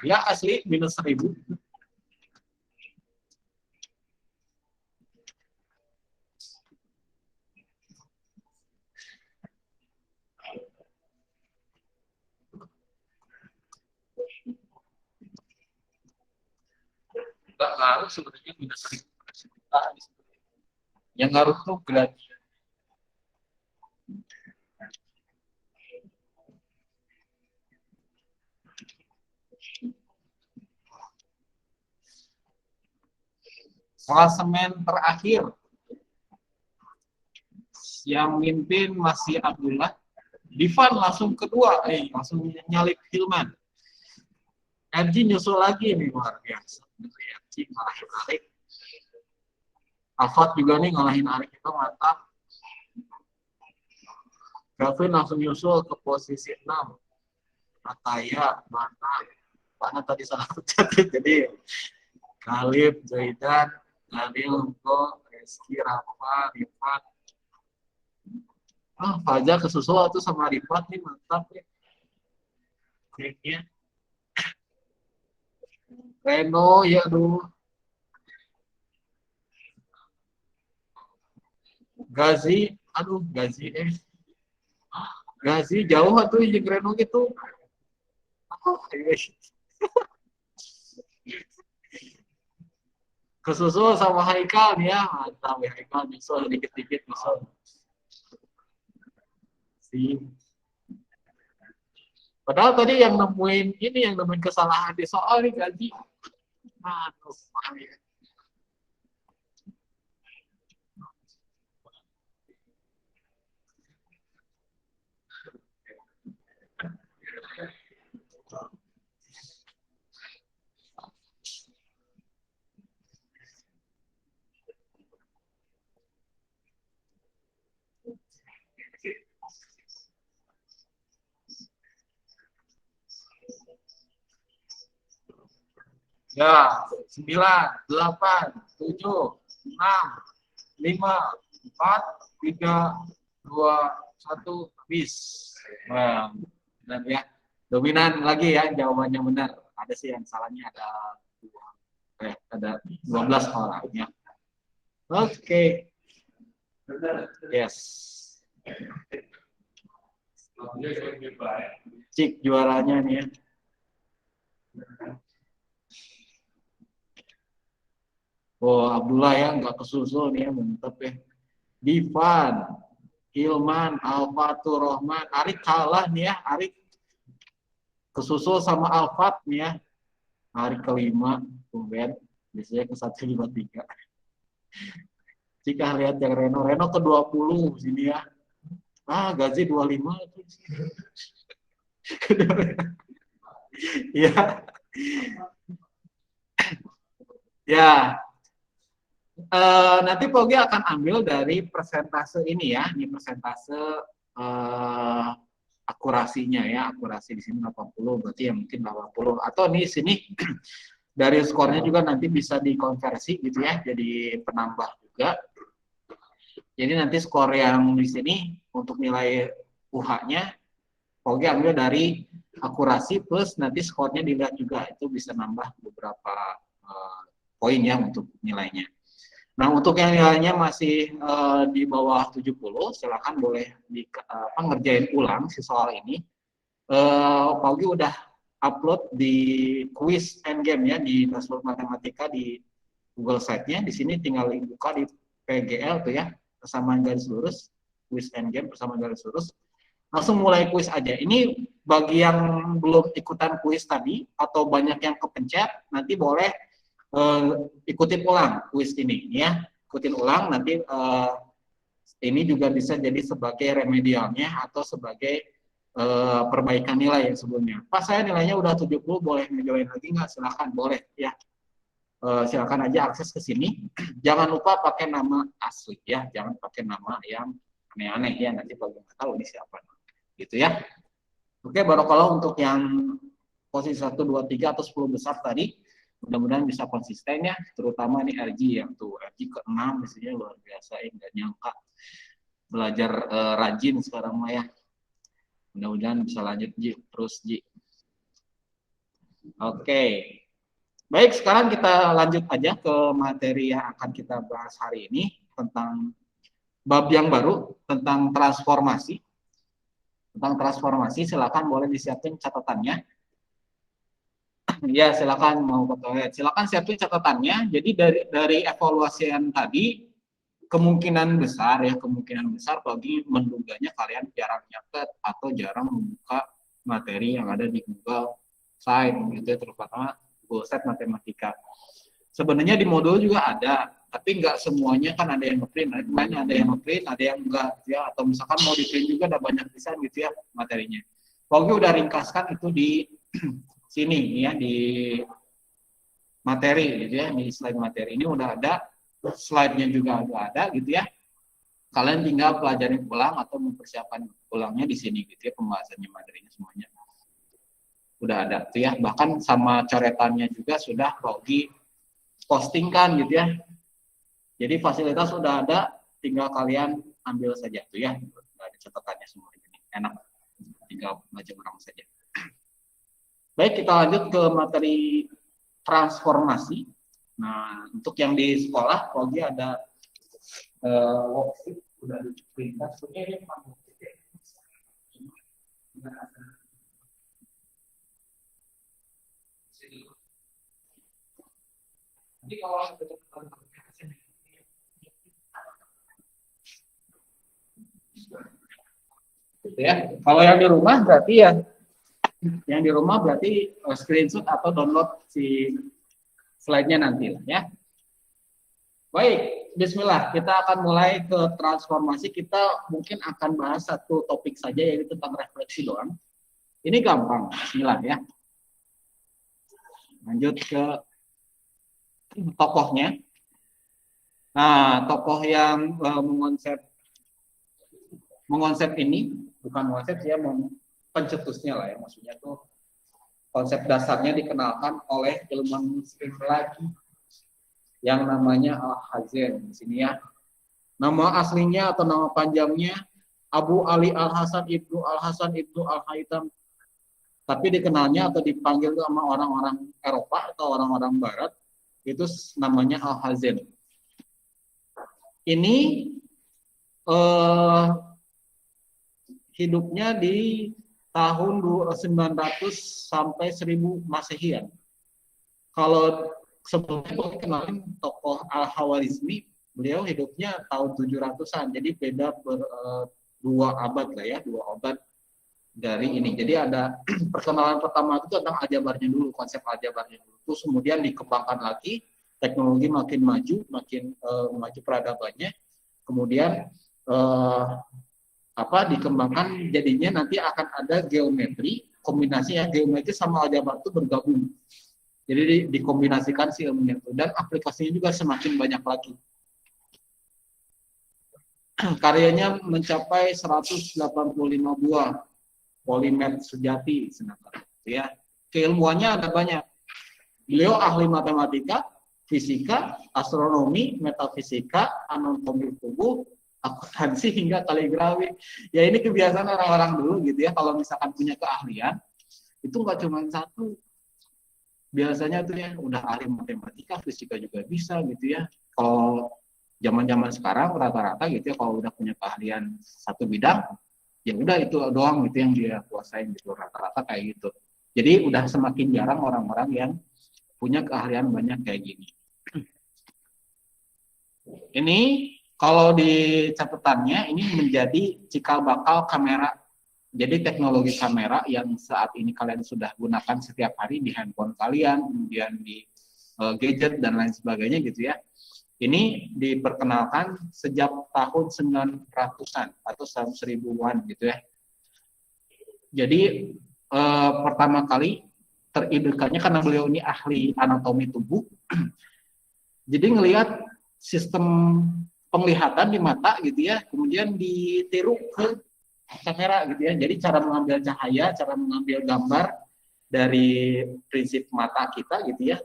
Ya, asli minus 1000. ngaruh sebenarnya beda sering yang ngaruh tuh gradient. Klasemen terakhir yang mimpin masih Abdullah, Divan langsung kedua, langsung nyalip Hilman. RG nyusul lagi nih, luar biasa. RG ngalahin Arik. Alfat juga nih ngalahin Arik, itu mantap. Gavin langsung nyusul ke posisi 6. Ataya, mana tadi salah pencet, jadi Khalif, Zaidan, Daniel, Unko, Reski, Rafa, Rifat. Fajar kesusul tuh sama Rifat nih, mantap nih. Kayaknya. Reno, ya aduh. Gazi, aduh, Gazi Gazi jauh tuh jeung Reno gitu. Kesusul sama Haikal nih ya, mantap ya Haikal nyusul dikit-dikit nyusul. Padahal tadi yang nemuin kesalahan di soal nih Gazi. Aduh, ya. Ya, 9, 8, 7, 6, 5, 4, 3, 2, 1, habis. Nah, benar ya. Dominan lagi ya, jawabannya benar. Ada sih yang salahnya ada 12 orang ya. Oke. Yes. Cik juaranya nih ya. Oh, Abdullah ya nggak kesusul nih ya, mantep ya. Divan, Hilman, Alfatur Rahman, Arik kalah nih ya, Arik kesusul sama Alfat nih ya. Arik kelima, tumben, biasanya ke 153. Jika lihat yang Reno ke 20 sini ya. Gazi 25 itu. Ya. Ya. Nanti Pogi akan ambil dari persentase ini ya, ini persentase akurasinya ya, akurasi di sini 80, berarti ya mungkin 80 atau di sini dari skornya juga nanti bisa dikonversi gitu ya, jadi penambah juga. Jadi nanti skor yang di sini untuk nilai UH-nya Pogi ambil dari akurasi plus nanti skornya dilihat juga, itu bisa nambah beberapa poin ya untuk nilainya. Nah, untuk yang nilainya masih di bawah 70, silakan boleh ngerjain ulang si soal ini. Paugi udah upload di quiz and game ya, di dashboard matematika di Google Site-nya. Di sini tinggal dibuka di PGL tuh ya, persamaan garis lurus, quiz and game persamaan garis lurus. Langsung mulai quiz aja. Ini bagi yang belum ikutan quiz tadi, atau banyak yang kepencet, nanti boleh ikutin ulang kuis ini ya, ikutin ulang nanti ini juga bisa jadi sebagai remedialnya atau sebagai perbaikan nilai yang sebelumnya. Pas saya nilainya udah 70, boleh ngejoin lagi nggak? Silakan, boleh ya. Silakan aja akses ke sini. Jangan lupa pakai nama asli ya, jangan pakai nama yang aneh-aneh ya, nanti kalau nggak tahu ini siapa gitu ya. Oke, barokallah untuk yang posisi 1, 2, 3 atau 10 besar tadi. Mudah-mudahan bisa konsisten ya, terutama nih RG yang tuh RG ke-6 misalnya, luar biasa ya, nggak nyangka belajar rajin sekarang mah ya. Mudah-mudahan bisa lanjut Ji, terus Ji. Oke. Baik, sekarang kita lanjut aja ke materi yang akan kita bahas hari ini tentang bab yang baru tentang transformasi. Tentang transformasi, silakan boleh disiapin catatannya. Ya, silakan mau ke toilet. Silakan siapin catatannya. Jadi dari evaluasi yang tadi, kemungkinan besar bagi menduganya kalian jarang nyatet atau jarang membuka materi yang ada di Google Site, gitu ya, terutama Google Site Matematika. Sebenarnya di modul juga ada, tapi nggak semuanya kan ada yang ngeprint, ada yang ngeprint, ada yang enggak, ya. Atau misalkan mau di print juga ada banyak desain gitu ya materinya. Pokoknya udah ringkaskan itu di sini ya, di materi gitu ya, di slide materi ini udah ada, slide-nya juga udah ada gitu ya. Kalian tinggal pelajari ulang atau mempersiapkan ulangnya di sini gitu ya, pembahasannya materinya semuanya udah ada tuh ya. Bahkan sama coretannya juga sudah Rogi postingkan gitu ya. Jadi fasilitas sudah ada, tinggal kalian ambil saja tuh ya. Ada catatannya semua ini. Enak. Tinggal baca ulang saja. Baik, kita lanjut ke materi transformasi. Nah, untuk yang di sekolah, Rogi ada worksheet udah diprint. Jadi kalau gitu ya. Kalau yang di rumah berarti ya, yang di rumah berarti screenshot atau download si slide-nya nanti ya. Baik, bismillah, kita akan mulai ke transformasi. Kita mungkin akan bahas satu topik saja, yaitu tentang refleksi doang. Ini gampang, bismillah ya. Lanjut ke tokohnya. Nah, tokoh yang mengonsep ini, bukan mengonsep ya, pencetusnya lah ya, maksudnya tuh konsep dasarnya dikenalkan oleh ilmuwan muslim lagi yang namanya Al-Hazen di sini ya. Nama aslinya atau nama panjangnya Abu Ali Al-Hasan Ibnu Al-Hasan Ibnu Al-Haytham. Tapi dikenalnya atau dipanggil sama orang-orang Eropa atau orang-orang Barat itu namanya Al-Hazen. Ini hidupnya di tahun 900 sampai 1000 Masehian. Kalau sebelumnya boleh kenalin tokoh Al-Hawarizmi, beliau hidupnya tahun 700-an, jadi beda dua abad lah ya, 2 abad dari ini. Jadi ada perkenalan pertama itu tentang aljabarnya dulu, konsep aljabarnya dulu. Terus kemudian dikembangkan lagi, teknologi makin maju peradabannya. Kemudian dikembangkan, jadinya nanti akan ada geometri, kombinasi ya, geometri sama aljabar itu bergabung. Jadi dikombinasikan si ilmunya itu, dan aplikasinya juga semakin banyak lagi. Karyanya mencapai 185 buah polimer sejati, ya. Keilmuannya ada banyak. Beliau ahli matematika, fisika, astronomi, metafisika, anatomi tubuh, akuntansi hingga kaligrafi. Ya ini kebiasaan orang-orang dulu gitu ya, kalau misalkan punya keahlian itu nggak cuma satu. Biasanya tuh ya udah ahli matematika, fisika juga bisa gitu ya. Kalau zaman-zaman sekarang rata-rata gitu ya, kalau udah punya keahlian satu bidang, ya udah itu doang gitu yang dia kuasain gitu, rata-rata kayak gitu. Jadi udah semakin jarang orang-orang yang punya keahlian banyak kayak gini. Ini kalau di catatannya ini menjadi cikal bakal kamera. Jadi teknologi kamera yang saat ini kalian sudah gunakan setiap hari di handphone kalian, kemudian di gadget dan lain sebagainya gitu ya. Ini diperkenalkan sejak tahun 900-an atau 1000-an gitu ya. Jadi pertama kali teridekannya karena beliau ini ahli anatomi tubuh. Jadi ngelihat sistem penglihatan di mata gitu ya, kemudian ditiru ke kamera gitu ya. Jadi cara mengambil cahaya, cara mengambil gambar dari prinsip mata kita gitu ya,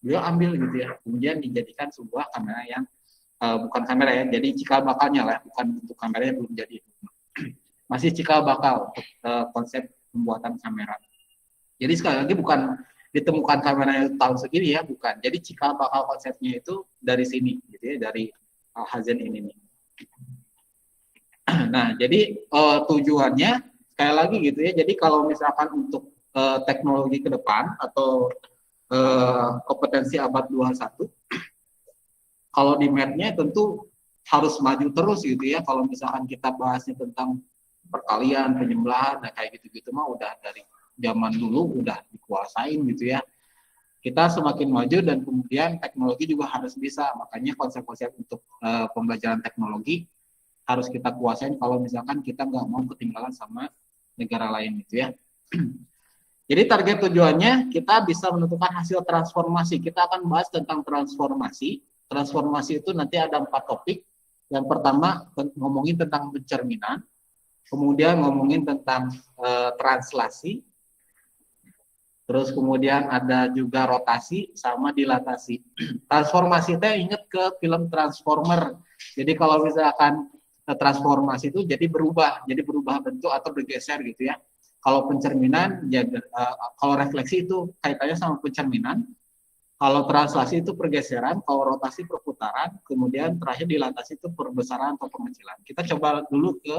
beliau ambil gitu ya, kemudian dijadikan sebuah kamera yang bukan kamera ya, jadi cikal bakalnya lah, bukan bentuk kameranya belum jadi, masih cikal bakal untuk konsep pembuatan kamera. Jadi sekali lagi bukan ditemukan kameranya tahun segini ya, bukan. Jadi cikal bakal konsepnya itu dari sini gitu ya, dari Al-Hazen ini nih. Nah, jadi tujuannya sekali lagi gitu ya. Jadi kalau misalkan untuk teknologi ke depan atau kompetensi abad 21, kalau di MET-nya tentu harus maju terus gitu ya. Kalau misalkan kita bahasnya tentang perkalian, penyembelahan, nah kayak gitu-gitu mah udah dari zaman dulu udah dikuasain gitu ya. Kita semakin maju dan kemudian teknologi juga harus bisa. Makanya konsep-konsep untuk pembelajaran teknologi harus kita kuasain kalau misalkan kita nggak mau ketinggalan sama negara lain gitu ya. Jadi target tujuannya kita bisa menentukan hasil transformasi. Kita akan bahas tentang transformasi. Transformasi itu nanti ada 4 topik. Yang pertama ngomongin tentang pencerminan, kemudian ngomongin tentang translasi, terus kemudian ada juga rotasi sama dilatasi. Transformasi itu inget ke film Transformer. Jadi kalau misalkan transformasi itu jadi berubah bentuk atau bergeser gitu ya. Kalau pencerminan, kalau refleksi itu kaitannya sama pencerminan. Kalau translasi itu pergeseran, kalau rotasi perputaran, kemudian terakhir dilatasi itu perbesaran atau pengecilan. Kita coba dulu ke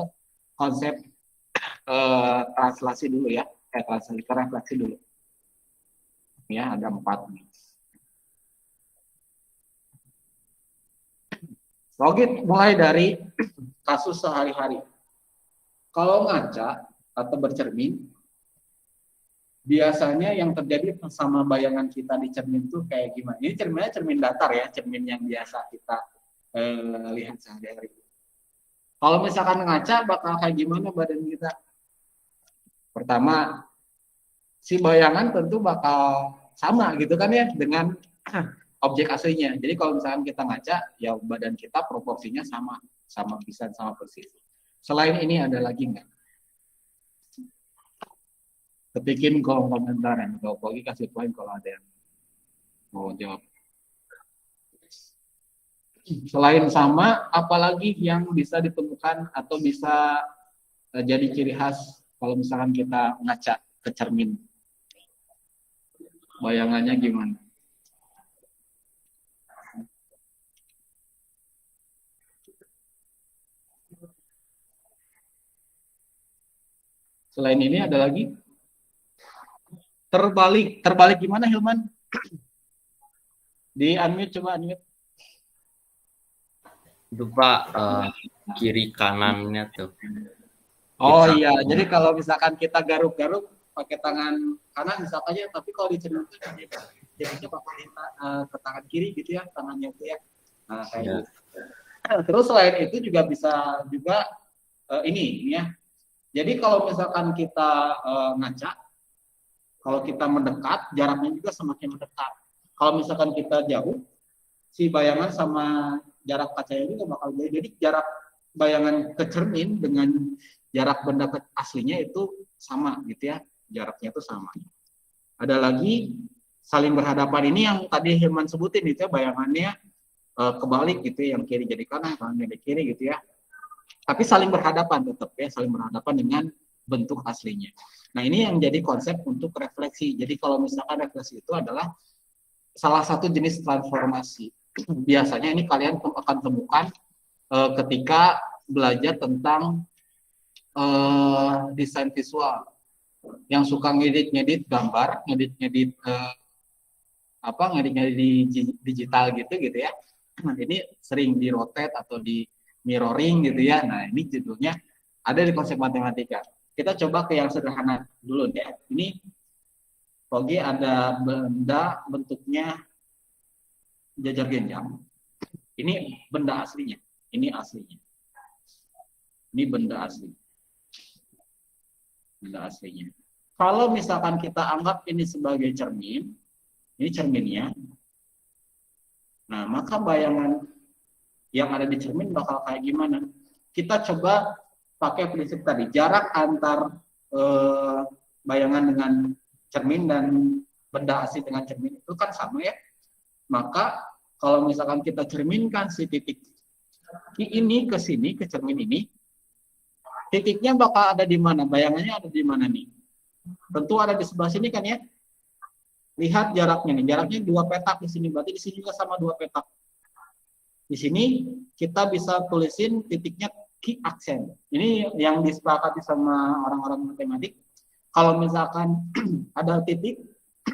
konsep translasi dulu ya, translasi ke refleksi dulu. Ya, ada 4 nih. Logik mulai dari kasus sehari-hari. Kalau ngaca atau bercermin, biasanya yang terjadi sama bayangan kita di cermin itu kayak gimana? Ini cerminnya cermin datar ya, cermin yang biasa kita lihat sehari-hari. Kalau misalkan ngaca, bakal kayak gimana badan kita? Pertama, si bayangan tentu bakal sama gitu kan ya dengan objek aslinya. Jadi kalau misalkan kita ngaca, ya badan kita proporsinya sama bisa sama persis. Selain ini ada lagi nggak? Ketikin kolom komentar ya, kalau pagi kasih poin kalau ada yang mau jawab. Selain sama, apalagi yang bisa ditemukan atau bisa jadi ciri khas kalau misalkan kita ngaca ke cermin? Bayangannya gimana? Selain ini ada lagi? Terbalik gimana Hilman? Di unmute, coba unmute. Itu Pak, kiri kanannya tuh. Oh iya, jadi kalau misalkan kita garuk-garuk pakai tangan kanan misalkan aja, tapi kalau di cermin itu jadinya pakai ke tangan kiri gitu ya, tangannya itu ya. Nah, kayak gitu. Terus selain itu juga bisa juga ini ya. Jadi kalau misalkan kita ngaca, kalau kita mendekat, jaraknya juga semakin mendekat. Kalau misalkan kita jauh, si bayangan sama jarak kacanya juga bakal jauh. Jadi jarak bayangan ke cermin dengan jarak benda aslinya itu sama gitu ya. Jaraknya itu sama. Ada lagi saling berhadapan ini yang tadi Hilman sebutin itu ya, bayangannya kebalik gitu ya, yang kiri jadi kanan, kanan jadi kiri gitu ya. Tapi saling berhadapan tetap ya, saling berhadapan dengan bentuk aslinya. Nah, ini yang jadi konsep untuk refleksi. Jadi kalau misalkan refleksi itu adalah salah satu jenis transformasi. Biasanya ini kalian akan temukan ketika belajar tentang desain visual. Yang suka ngedit gambar, ngedit di digital gitu ya. Nah, ini sering di rotate atau di mirroring gitu ya. Nah, ini judulnya ada di konsep matematika. Kita coba ke yang sederhana dulu ya. Ini Rogi ada benda bentuknya jajar genjang. Ini benda aslinya. Ini aslinya. Ini benda asli. Benda aslinya. Kalau misalkan kita anggap ini sebagai cermin, ini cerminnya. Nah, maka bayangan yang ada di cermin bakal kayak gimana? Kita coba pakai prinsip tadi, jarak antar bayangan dengan cermin dan benda asli dengan cermin itu kan sama ya. Maka kalau misalkan kita cerminkan si titik ini ke sini, ke cermin ini, titiknya bakal ada di mana? Bayangannya ada di mana nih? Tentu ada di sebelah sini kan ya. Lihat jaraknya nih, jaraknya 2 petak di sini, berarti di sini juga sama 2 petak. Di sini kita bisa tulisin titiknya key aksen. Ini yang disepakati sama orang-orang matematik. kalau misalkan ada titik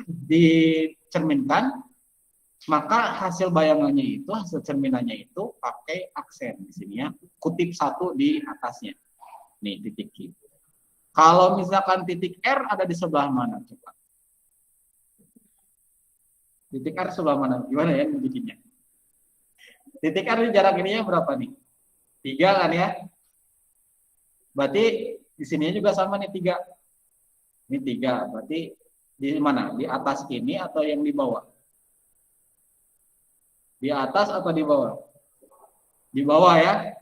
dicerminkan, maka hasil bayangannya itu, hasil cerminannya itu pakai aksen di sini ya, kutip satu di atasnya. Nih titik Q. Kalau misalkan titik R ada di sebelah mana? Coba. Titik R sebelah mana? Gimana ya bikinnya? Titik R jarak ininya berapa nih? 3 kan ya? Berarti di sini juga sama nih 3. Ini 3. Berarti di mana? Di atas ini atau yang di bawah? Di atas atau di bawah? Di bawah ya?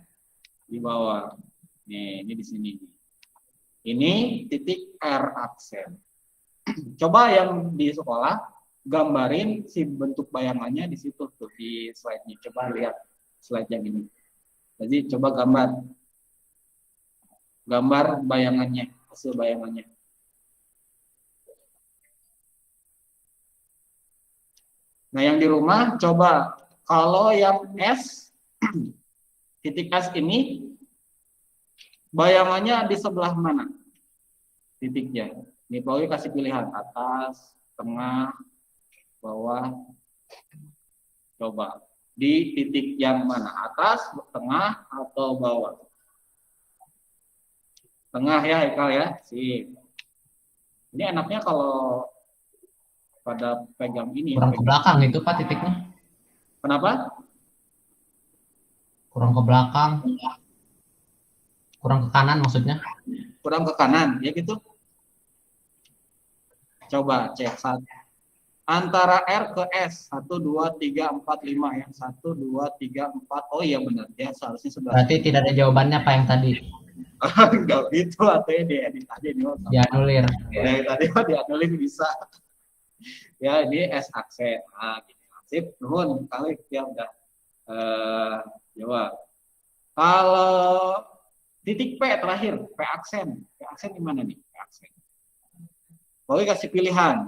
Di bawah. Nih, ini di sini. Ini titik R aksen. Coba yang di sekolah gambarin si bentuk bayangannya di situ tuh di slide-nya. Coba lihat slide yang ini. Jadi coba gambar bayangannya, hasil bayangannya. Nah, yang di rumah coba kalau yang S titik S ini bayangannya di sebelah mana titiknya? Ini Pauli kasih pilihan atas, tengah, bawah. Coba di titik yang mana? Atas, tengah, atau bawah? Tengah ya, Haikal ya. Sip. Ini enaknya kalau pada pegang ini. Kurang ya, ke belakang itu Pak titiknya. Kenapa? Kurang ke belakang. Kurang ke kanan maksudnya. Kurang ke kanan, ya gitu. Coba cek satu. Antara R ke S 1, 2, 3, 4, 5 ya. 1, 2, 3, 4. Oh iya benar ya, seharusnya sudah. Berarti tidak ada jawabannya Pak yang tadi. Enggak gitu, atau diedit aja nih. Dianulir. Dari tadi mah dianulir bisa. Ya ini S aksen. Nah, gini. Sip, nuhun kali ya udah jawab. Kalau titik P terakhir, P aksen. P aksen di mana nih? P aksen. Boleh kasih pilihan.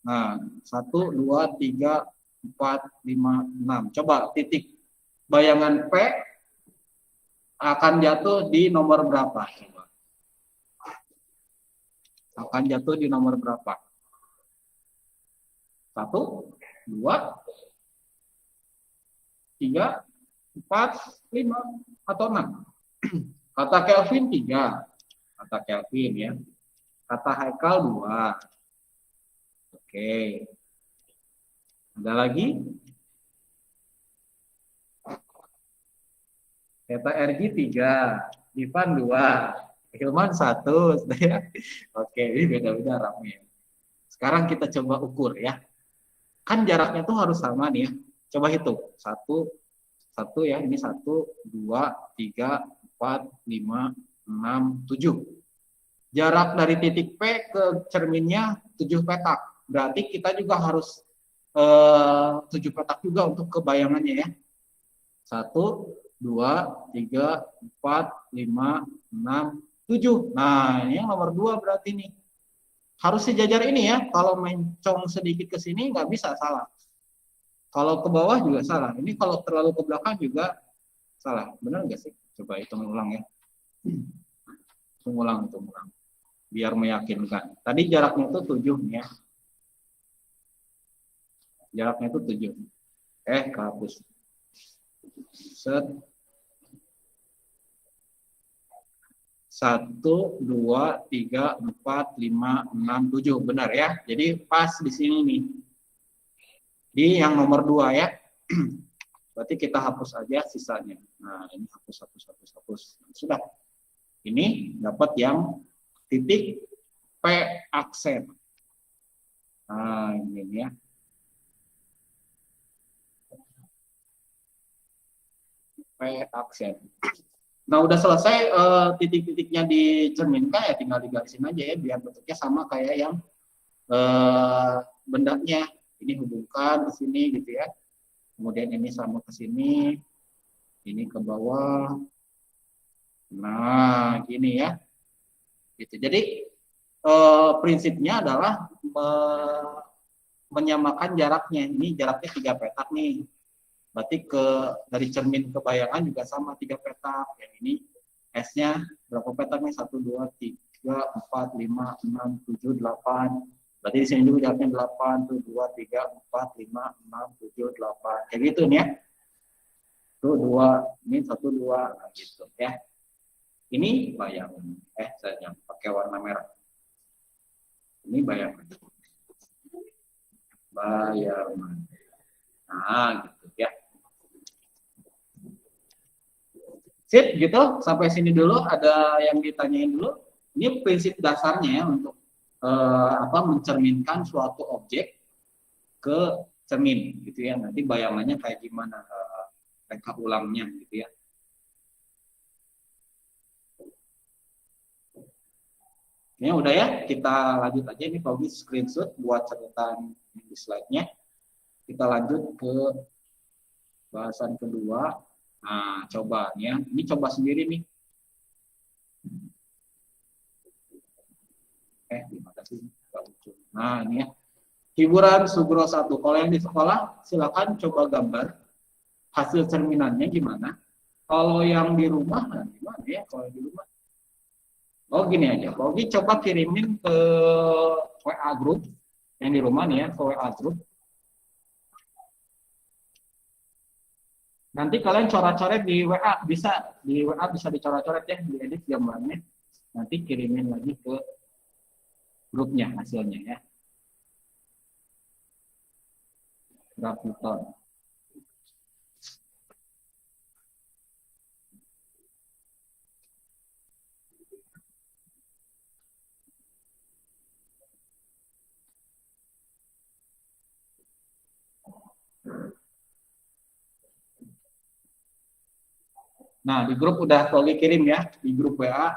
Nah, 1, 2, 3, 4, 5, 6. Coba titik bayangan P akan jatuh di nomor berapa? Coba. Akan jatuh di nomor berapa? 1, 2, 3, 4, 5, atau 6? Kata Kelvin 3. Kata Kelvin ya. Kata Haikal 2. Oke. Ada lagi? Kata RG 3. Divan 2. Hilman 1. Oke, ini beda-beda ramai. Sekarang kita coba ukur ya. Kan jaraknya tuh harus sama nih ya. Coba hitung. 1 ya, ini 1, 2, 3, 4, 5, 6, 7. Jarak dari titik P ke cerminnya 7 petak. Berarti kita juga harus 7 petak juga untuk kebayangannya ya. 1, 2, 3, 4, 5, 6, 7. Nah, ini yang nomor 2 berarti nih. Harus sejajar ini ya. Kalau mencong sedikit ke sini nggak bisa, salah. Kalau ke bawah juga salah. Ini kalau terlalu ke belakang juga salah. Benar nggak sih? Coba hitung ulang ya. Hitung ulang. Biar meyakinkan. Tadi jaraknya itu 7 nih ya. Jaraknya itu 7. Kehapus. Set. 1, 2, 3, 4, 5, 6, 7. Benar ya. Jadi pas di sini nih. Di yang nomor 2 ya. Berarti kita hapus aja sisanya. Nah, ini hapus. Sudah. Ini dapat yang titik P aksen. Nah, ini ya. P aksen. Nah, udah selesai titik-titiknya dicerminkan ya, tinggal digarisin aja ya, biar bentuknya sama kayak yang bendanya. Ini hubungkan ke sini gitu ya. Kemudian ini sama ke sini. Ini ke bawah. Nah, gini ya. Gitu. Jadi prinsipnya adalah menyamakan jaraknya. Ini jaraknya 3 petak nih. Berarti dari cermin ke bayangan juga sama 3 petak. Yang ini S-nya berapa petaknya? 1, 2, 3, 4, 5, 6, 7, 8. Berarti di sini juga jawabnya 8, tuh 2, 3, 4, 5, 6, 7, 8. Kayak gitu nih ya. Tuh 2, ini 1, 2, nah, gitu ya. Ini bayangan. Saya jangan pakai warna merah. Ini bayangan. Bayangan. Nah, gitu ya. Sip, gitu. Sampai sini dulu. Ada yang ditanyain dulu. Ini prinsip dasarnya ya untuk mencerminkan suatu objek ke cermin, gitu ya. Nanti bayangannya kayak gimana, reka ulangnya, gitu ya. Ini udah ya, kita lanjut aja. Ini Pak screenshot buat catatan di slide-nya. Kita lanjut ke bahasan kedua. Nah, coba ya. Ini coba sendiri nih. Terima kasih. Nah, ini ya. Hiburan Sugro 1. Kalau yang di sekolah, silakan coba gambar hasil cerminannya gimana. Kalau yang di rumah, nah gimana ya kalau di rumah? Oh, gini aja. Kalau coba kirimin ke WA group yang di rumah nih ya, ke WA group. Nanti kalian coret-coret di WA, bisa dicoret-coret ya, diedit gambarnya. Nanti kirimin lagi ke grupnya hasilnya ya. Grafiton. Nah, di grup udah Togi kirim ya, di grup WA.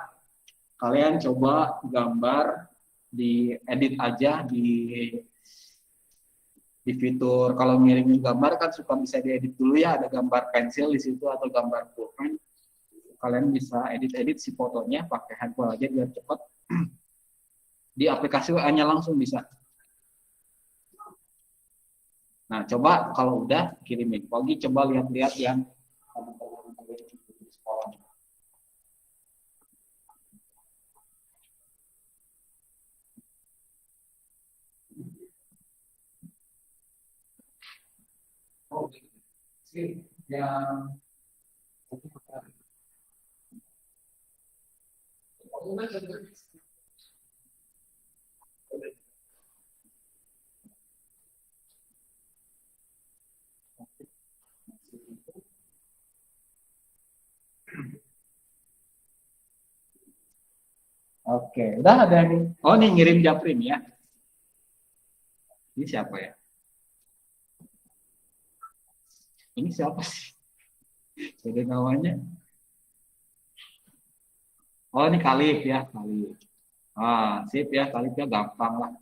Kalian coba gambar, diedit aja di fitur. Kalau ngirimin gambar kan suka bisa diedit dulu ya, ada gambar pensil di situ atau gambar pulpen. Kalian bisa edit-edit si fotonya pakai handphone aja biar cepat. Di aplikasi WA-nya langsung bisa. Nah, coba kalau udah kirimin. Pagi coba lihat-lihat yang di sekolah. Oh, sih yang Oke, udah ada nih. Oh, nih ngirim Japrim ya. Ini siapa ya? Ini siapa sih? Jadi namanya. Oh, ini Kalif ya, Kalif. Ah, sip ya, Kalif ya gampang lah.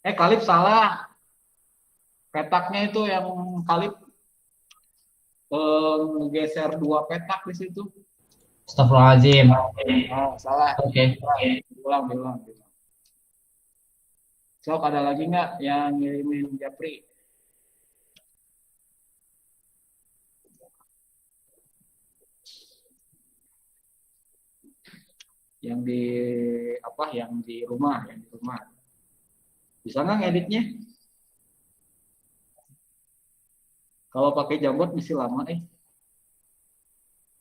Kalif salah. Petaknya itu yang Kalif geser 2 petak di situ. Astagfirullahaladzim. Oh, salah. Oke. Diulang. Sok, ada lagi nggak yang ngirimin Japri? Yang di rumah, bisa nggak ngeditnya? Kalau pakai Jambot mesti lama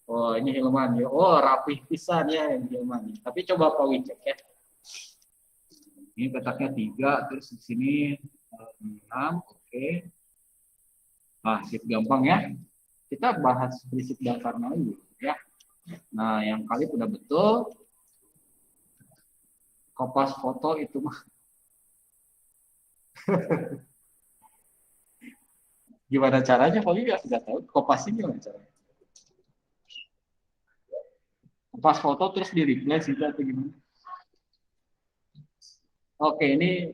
Oh, ini Hilman ya. Oh, rapih pisan ya yang Hilman. Tapi coba Pak cek ya. Ini petaknya 3, terus di sini 6, oke. Nah, sip, gampang ya. Kita bahas prinsip dasarnya dulu ya. Nah, yang kali udah betul. Kopas foto itu mah. Gimana caranya? Pak ya sudah tahu. Kopas ini gimana caranya? Kopas foto terus di replace itu atau gimana? Oke, ini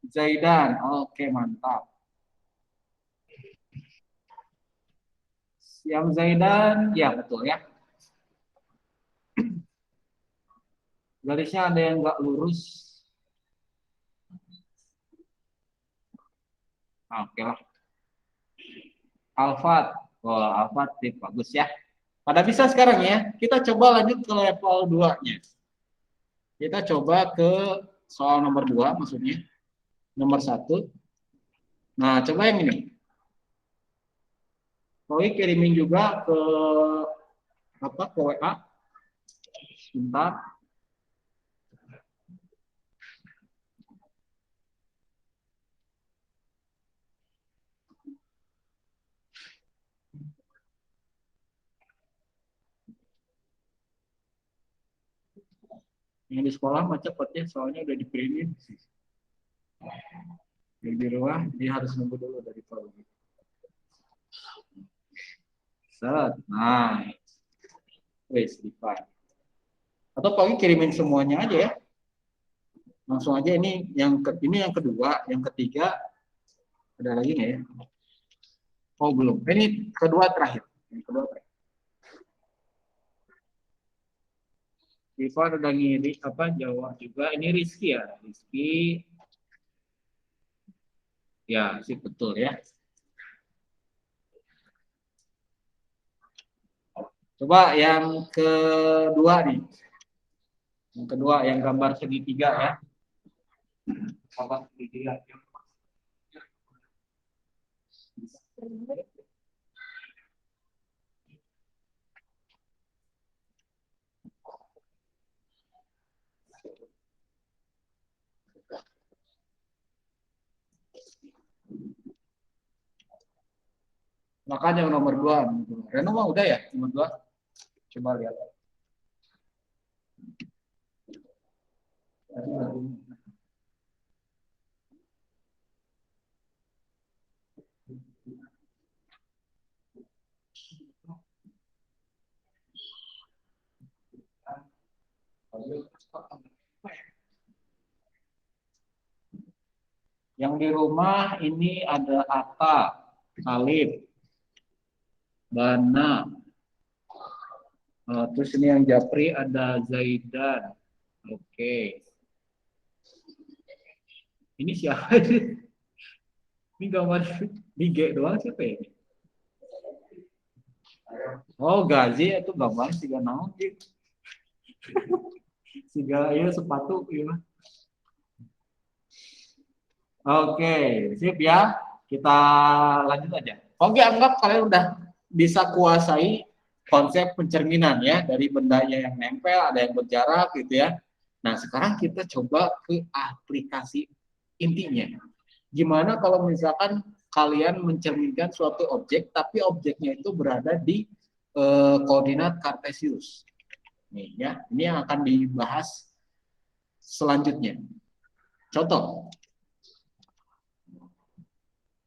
Zaidan. Oke, mantap. Yang Zaidan, ya betul ya. Garisnya ada yang nggak lurus. Oke lah. Alphard. Oh, Alphard tip bagus ya. Pada bisa sekarang ya. Kita coba lanjut ke level 2-nya. Kita coba ke soal nomor 2 maksudnya. Nomor 1. Nah, coba yang ini. Oke, kirimin juga ke ke WA. Sebentar. Yang di sekolah mah cepet ya, soalnya udah diprintin. Yang di rumah dia harus nunggu dulu dari pagi. Set, nah, wes divide. Atau pagi kirimin semuanya aja ya. Langsung aja ini yang kedua, yang ketiga ada lagi nggak ya? Oh belum. Ini kedua terakhir. Yang kedua terakhir. Ivan udah ngiri jawab juga. Ini Rizky ya, Rizky. Ya sih betul ya. Coba yang kedua nih. Yang kedua yang gambar segitiga ya. Apa segitiga? Makanya yang nomor 2. Reno mah udah ya nomor 2. Coba lihat. Yang di rumah ini ada Atta, Alif, Bana. Terus ini yang Japri ada Zaidan. Oke. Ini siapa sih? Ini gambar di G doang siapa ya? Oh, Gazi itu gambar siga naon gitu. Siga ya sepatu ya. Oke, sip ya. Kita lanjut aja. Oke, anggap kalian udah bisa kuasai konsep pencerminan ya, dari bendanya yang nempel, ada yang berjarak gitu ya. Nah, sekarang kita coba ke aplikasi intinya. Gimana kalau misalkan kalian mencerminkan suatu objek, tapi objeknya itu berada di koordinat kartesius. Nih ya, ini yang akan dibahas selanjutnya. Contoh,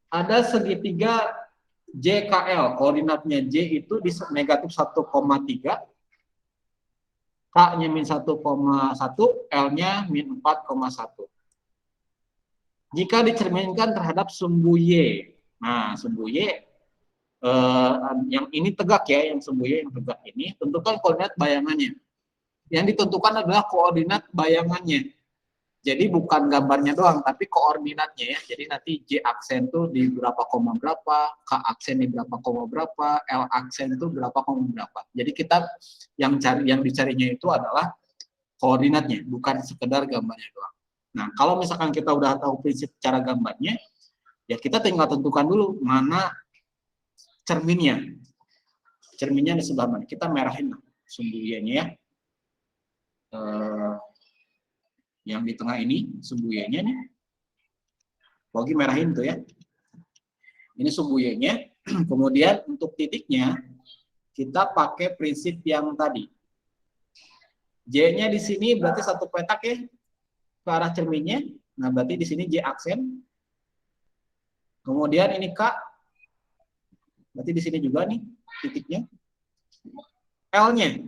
ada segitiga JKL, koordinatnya J itu di negatif 1,3, K-nya min 1,1, L-nya min 4,1. Jika dicerminkan terhadap sumbu Y, nah sumbu Y yang ini tegak ya, yang sumbu Y yang tegak ini, tentukan koordinat bayangannya. Yang ditentukan adalah koordinat bayangannya. Jadi bukan gambarnya doang, tapi koordinatnya ya. Jadi nanti J aksen tuh di berapa koma berapa, K aksen di berapa koma berapa, L aksen itu berapa koma berapa. Jadi kita yang dicarinya itu adalah koordinatnya, bukan sekedar gambarnya doang. Nah, kalau misalkan kita udah tahu prinsip cara gambarnya, ya kita tinggal tentukan dulu mana cerminnya. Cerminnya di sebelah mana? Kita merahin sumbu Y-nya ya. Yang di tengah ini sumbu Y-nya nih. Lagi merahin tuh ya. Ini sumbu Y-nya. Kemudian untuk titiknya kita pakai prinsip yang tadi. J-nya di sini berarti satu petak ya ke arah cerminnya. Nah, berarti di sini J aksen. Kemudian ini K. Berarti di sini juga nih titiknya. L-nya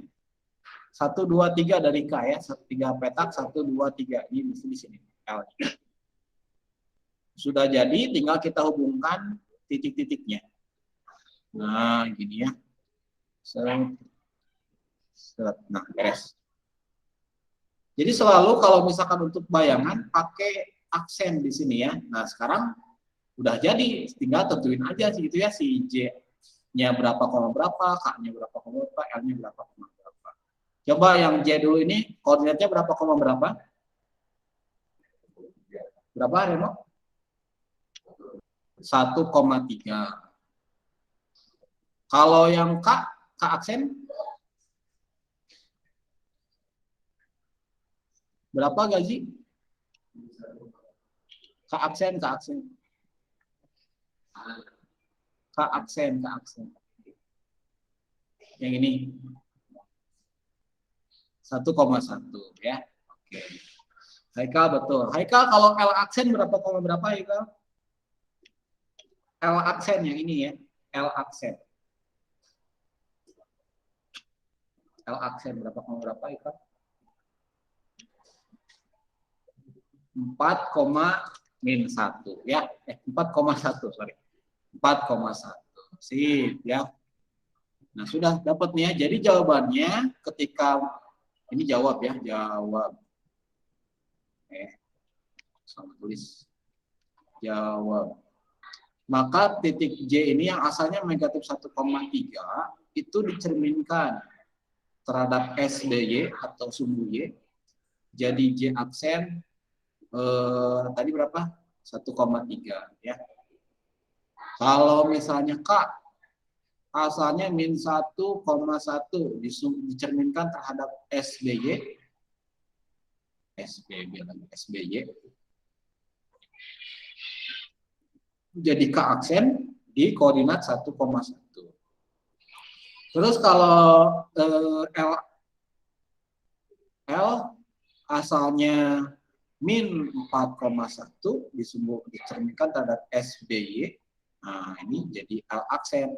1, 2, 3 dari K ya, 3 petak, 1, 2, 3. Ini di sini L. Sudah jadi, tinggal kita hubungkan titik-titiknya. Nah, gini ya. Nah, beres. Jadi selalu kalau misalkan untuk bayangan pakai aksen di sini ya. Nah, sekarang Udah jadi, tinggal tentuin aja sih gitu ya, si J-nya berapa koma berapa, K-nya berapa koma berapa, L-nya berapa koma berapa. Coba yang J dulu ini, koordinatnya berapa koma berapa? Berapa, Reno? 1,3. Kalau yang K aksen, berapa gaji? K aksen. K aksen. Yang ini 1,1 ya. Oke. Haikal betul. Haikal kalau L aksen berapa koma berapa Haikal? L aksen yang ini ya. L aksen. L aksen berapa koma berapa Haikal? 4,-1 ya. 4,1 sorry. 4,1. Sip ya. Nah, sudah dapat nih ya. Jadi jawabannya ketika ini jawab ya, jawab. Sama tulis. Jawab. Maka titik J ini yang asalnya negatif 1,3 itu dicerminkan terhadap SBY atau sumbu Y. Jadi J aksen tadi berapa? 1,3 ya. Kalau misalnya K asalnya min 1,1 dicerminkan terhadap SBY. Jadi K aksen di koordinat 1,1. Terus kalau L asalnya min 4,1 dicerminkan terhadap SBY. Nah, ini jadi L aksen.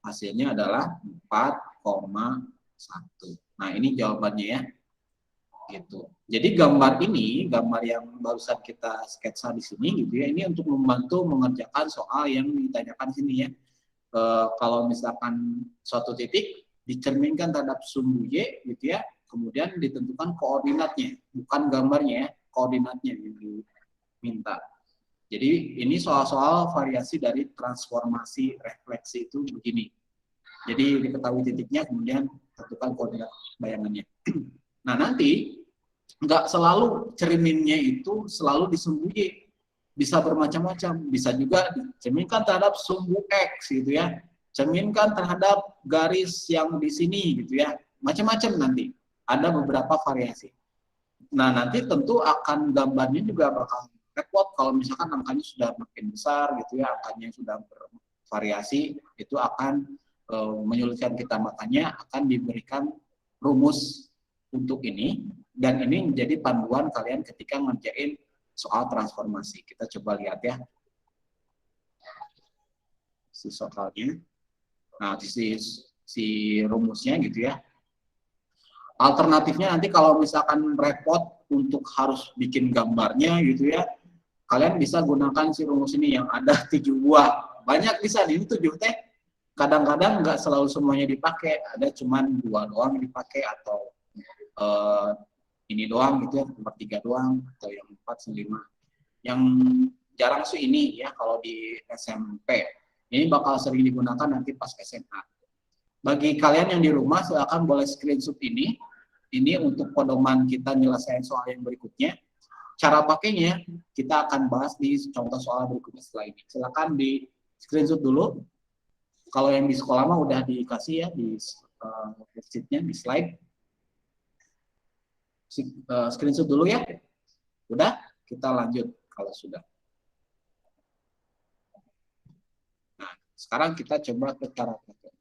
Hasilnya adalah 4,1. Nah, ini jawabannya ya. Gitu. Jadi gambar ini, gambar yang barusan kita sketsa di sini gitu ya, ini untuk membantu mengerjakan soal yang ditanyakan sini ya. Kalau misalkan suatu titik dicerminkan terhadap sumbu Y gitu ya, kemudian ditentukan koordinatnya, bukan gambarnya ya, koordinatnya yang diminta. Jadi ini soal-soal variasi dari transformasi refleksi itu begini. Jadi diketahui titiknya, kemudian tentukan koordinat bayangannya. Nah, nanti nggak selalu cerminnya itu selalu disembunyi, bisa bermacam-macam, bisa juga dicerminkan terhadap sumbu X gitu ya, cerminkan terhadap garis yang di sini gitu ya, macam-macam nanti ada beberapa variasi. Nah, nanti tentu akan gambarnya juga bakal repot kalau misalkan angkanya sudah makin besar gitu ya, angkanya sudah bervariasi, itu akan menyulitkan kita, makanya akan diberikan rumus untuk ini, dan ini menjadi panduan kalian ketika ngerjain soal transformasi. Kita coba lihat ya si soalnya. Nah, si rumusnya gitu ya. Alternatifnya nanti kalau misalkan repot untuk harus bikin gambarnya gitu ya, kalian bisa gunakan si rumus ini yang ada 7 buah. Banyak bisa, ini 7 teh. Kadang-kadang nggak selalu semuanya dipakai, ada cuman 2 doang dipakai, atau ini doang gitu ya, nomor 3 doang, atau yang 4, 5. Yang jarang sih ini ya kalau di SMP. Ini bakal sering digunakan nanti pas SMA. Bagi kalian yang di rumah, silakan boleh screenshot ini. Ini untuk pedoman kita nyelesain soal yang berikutnya. Cara pakainya kita akan bahas di contoh soal berikutnya setelah ini. Silakan di screenshot dulu. Kalau yang di sekolah mah udah dikasih ya di worksheet-nya, di slide. Screenshot dulu ya. Udah, kita lanjut kalau sudah. Nah, sekarang kita coba ke cara pakai.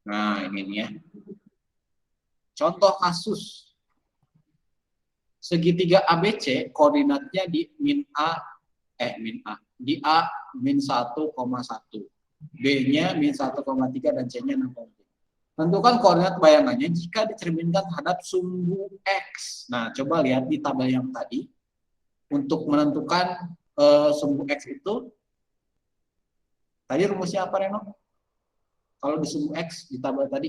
Nah, ini nih ya. Contoh kasus. Segitiga ABC koordinatnya di di A min 1,1, B-nya min 1,3 dan C-nya 6,3. Tentukan koordinat bayangannya jika dicerminkan terhadap sumbu X. Nah, coba lihat di tabel yang tadi. Untuk menentukan sumbu X itu, tadi rumusnya apa, Reno? Kalau di sumbu X di tabel tadi.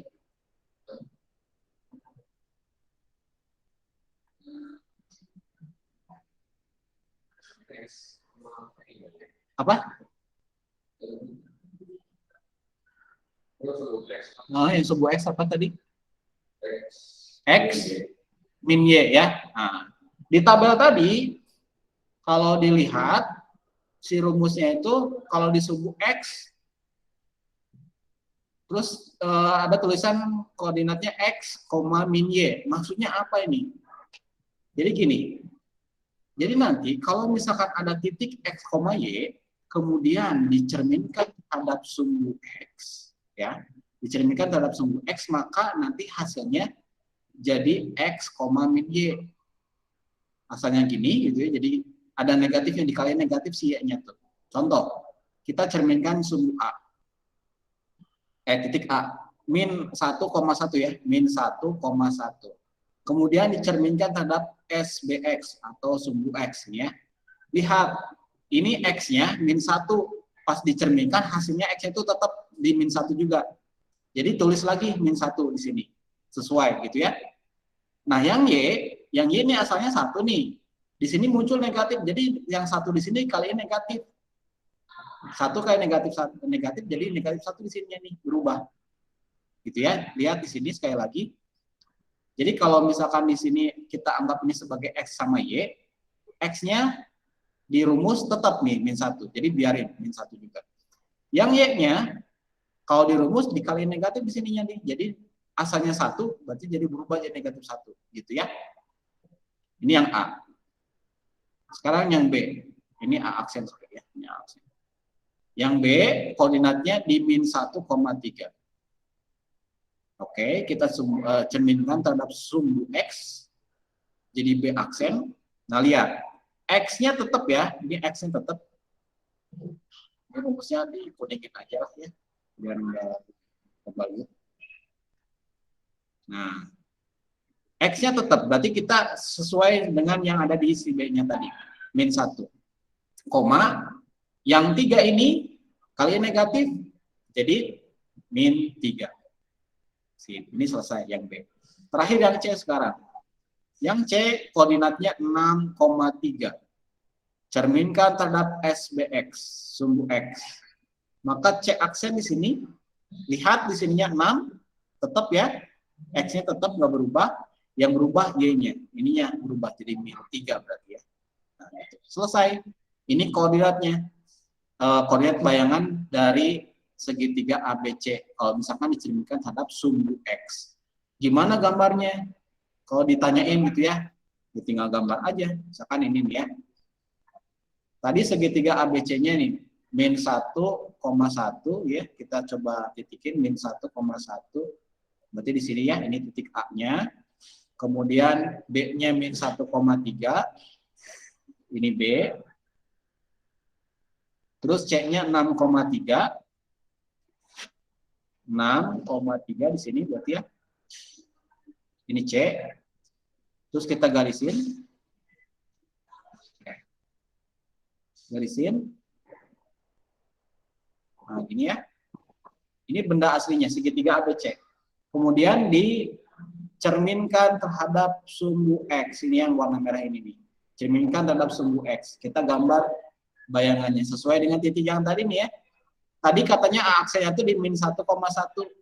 Apa? Nah, yang sumbu X apa tadi? X min Y ya. Nah, di tabel tadi, kalau dilihat, si rumusnya itu, kalau di sumbu X, terus ada tulisan koordinatnya X, min Y. Maksudnya apa ini? Jadi gini, jadi nanti kalau misalkan ada titik X, Y, kemudian dicerminkan terhadap sumbu X, ya, dicerminkan terhadap sumbu X, maka nanti hasilnya jadi X, min Y. Asalnya gini, gitu ya, jadi ada negatif yang dikaliin negatif si Y-nya tuh. Contoh, kita cerminkan sumbu A, titik A, min 1,1 ya, min 1,1. Kemudian dicerminkan terhadap SBX atau sumbu X ya. Lihat, ini X-nya min 1, pas dicerminkan hasilnya X itu tetap di min 1 juga. Jadi tulis lagi min 1 di sini. Sesuai gitu ya. Nah, yang Y ini asalnya 1 nih. Di sini muncul negatif. Jadi yang 1 di sini kaliin negatif. 1 kali negatif 1 negatif, jadi negatif 1 di sini nih berubah. Gitu ya. Lihat di sini sekali lagi. Jadi kalau misalkan di sini kita anggap ini sebagai X sama Y, X-nya di rumus tetap nih min 1. Jadi biarin min 1 juga. Yang Y-nya kalau di rumus dikaliin negatif di sininya nih. Jadi asalnya 1 berarti jadi berubah jadi negatif 1 gitu ya. Ini yang A. Sekarang yang B. Ini A aksen ya, ini A aksen. Yang B koordinatnya di min 1,3. Oke, kita cerminkan terhadap sumbu X. Jadi B aksen. Nah, lihat. X-nya tetap ya. Ini X-nya tetap. Ini rumusnya dikuningin aja lah ya. Biar nggak kembali. Nah, X-nya tetap. Berarti kita sesuai dengan yang ada di si B-nya tadi. Min 1. Koma. Yang 3 ini kalian negatif. Jadi min 3. Ini selesai yang B. Terakhir yang C sekarang. Yang C koordinatnya 6,3. Cerminkan terhadap SBX, sumbu X. Maka C aksen di sini, lihat di sininya 6, tetap ya. X-nya tetap nggak berubah, yang berubah Y-nya. Ininya berubah jadi min 3 berarti ya. Nah, itu. Selesai. Ini koordinatnya. Koordinat bayangan dari segitiga ABC kalau misalkan dicerminkan terhadap sumbu X. Gimana gambarnya? Kalau ditanyain gitu ya, tinggal gambar aja. Misalkan ini nih ya. Tadi segitiga ABC-nya nih, min 1,1 ya. Kita coba titikin min 1,1. Berarti di sini ya, ini titik A-nya. Kemudian B-nya min 1,3. Ini B. Terus C-nya 6,3. 6,3 di sini berarti ya. Ini C. Terus kita garisin. Garisin. Nah, gini ya. Ini benda aslinya, segitiga ABC. Kemudian dicerminkan terhadap sumbu X. Ini yang warna merah ini nih. Cerminkan terhadap sumbu X. Kita gambar bayangannya sesuai dengan titik yang tadi nih ya. Tadi katanya A aksennya itu di min 1,1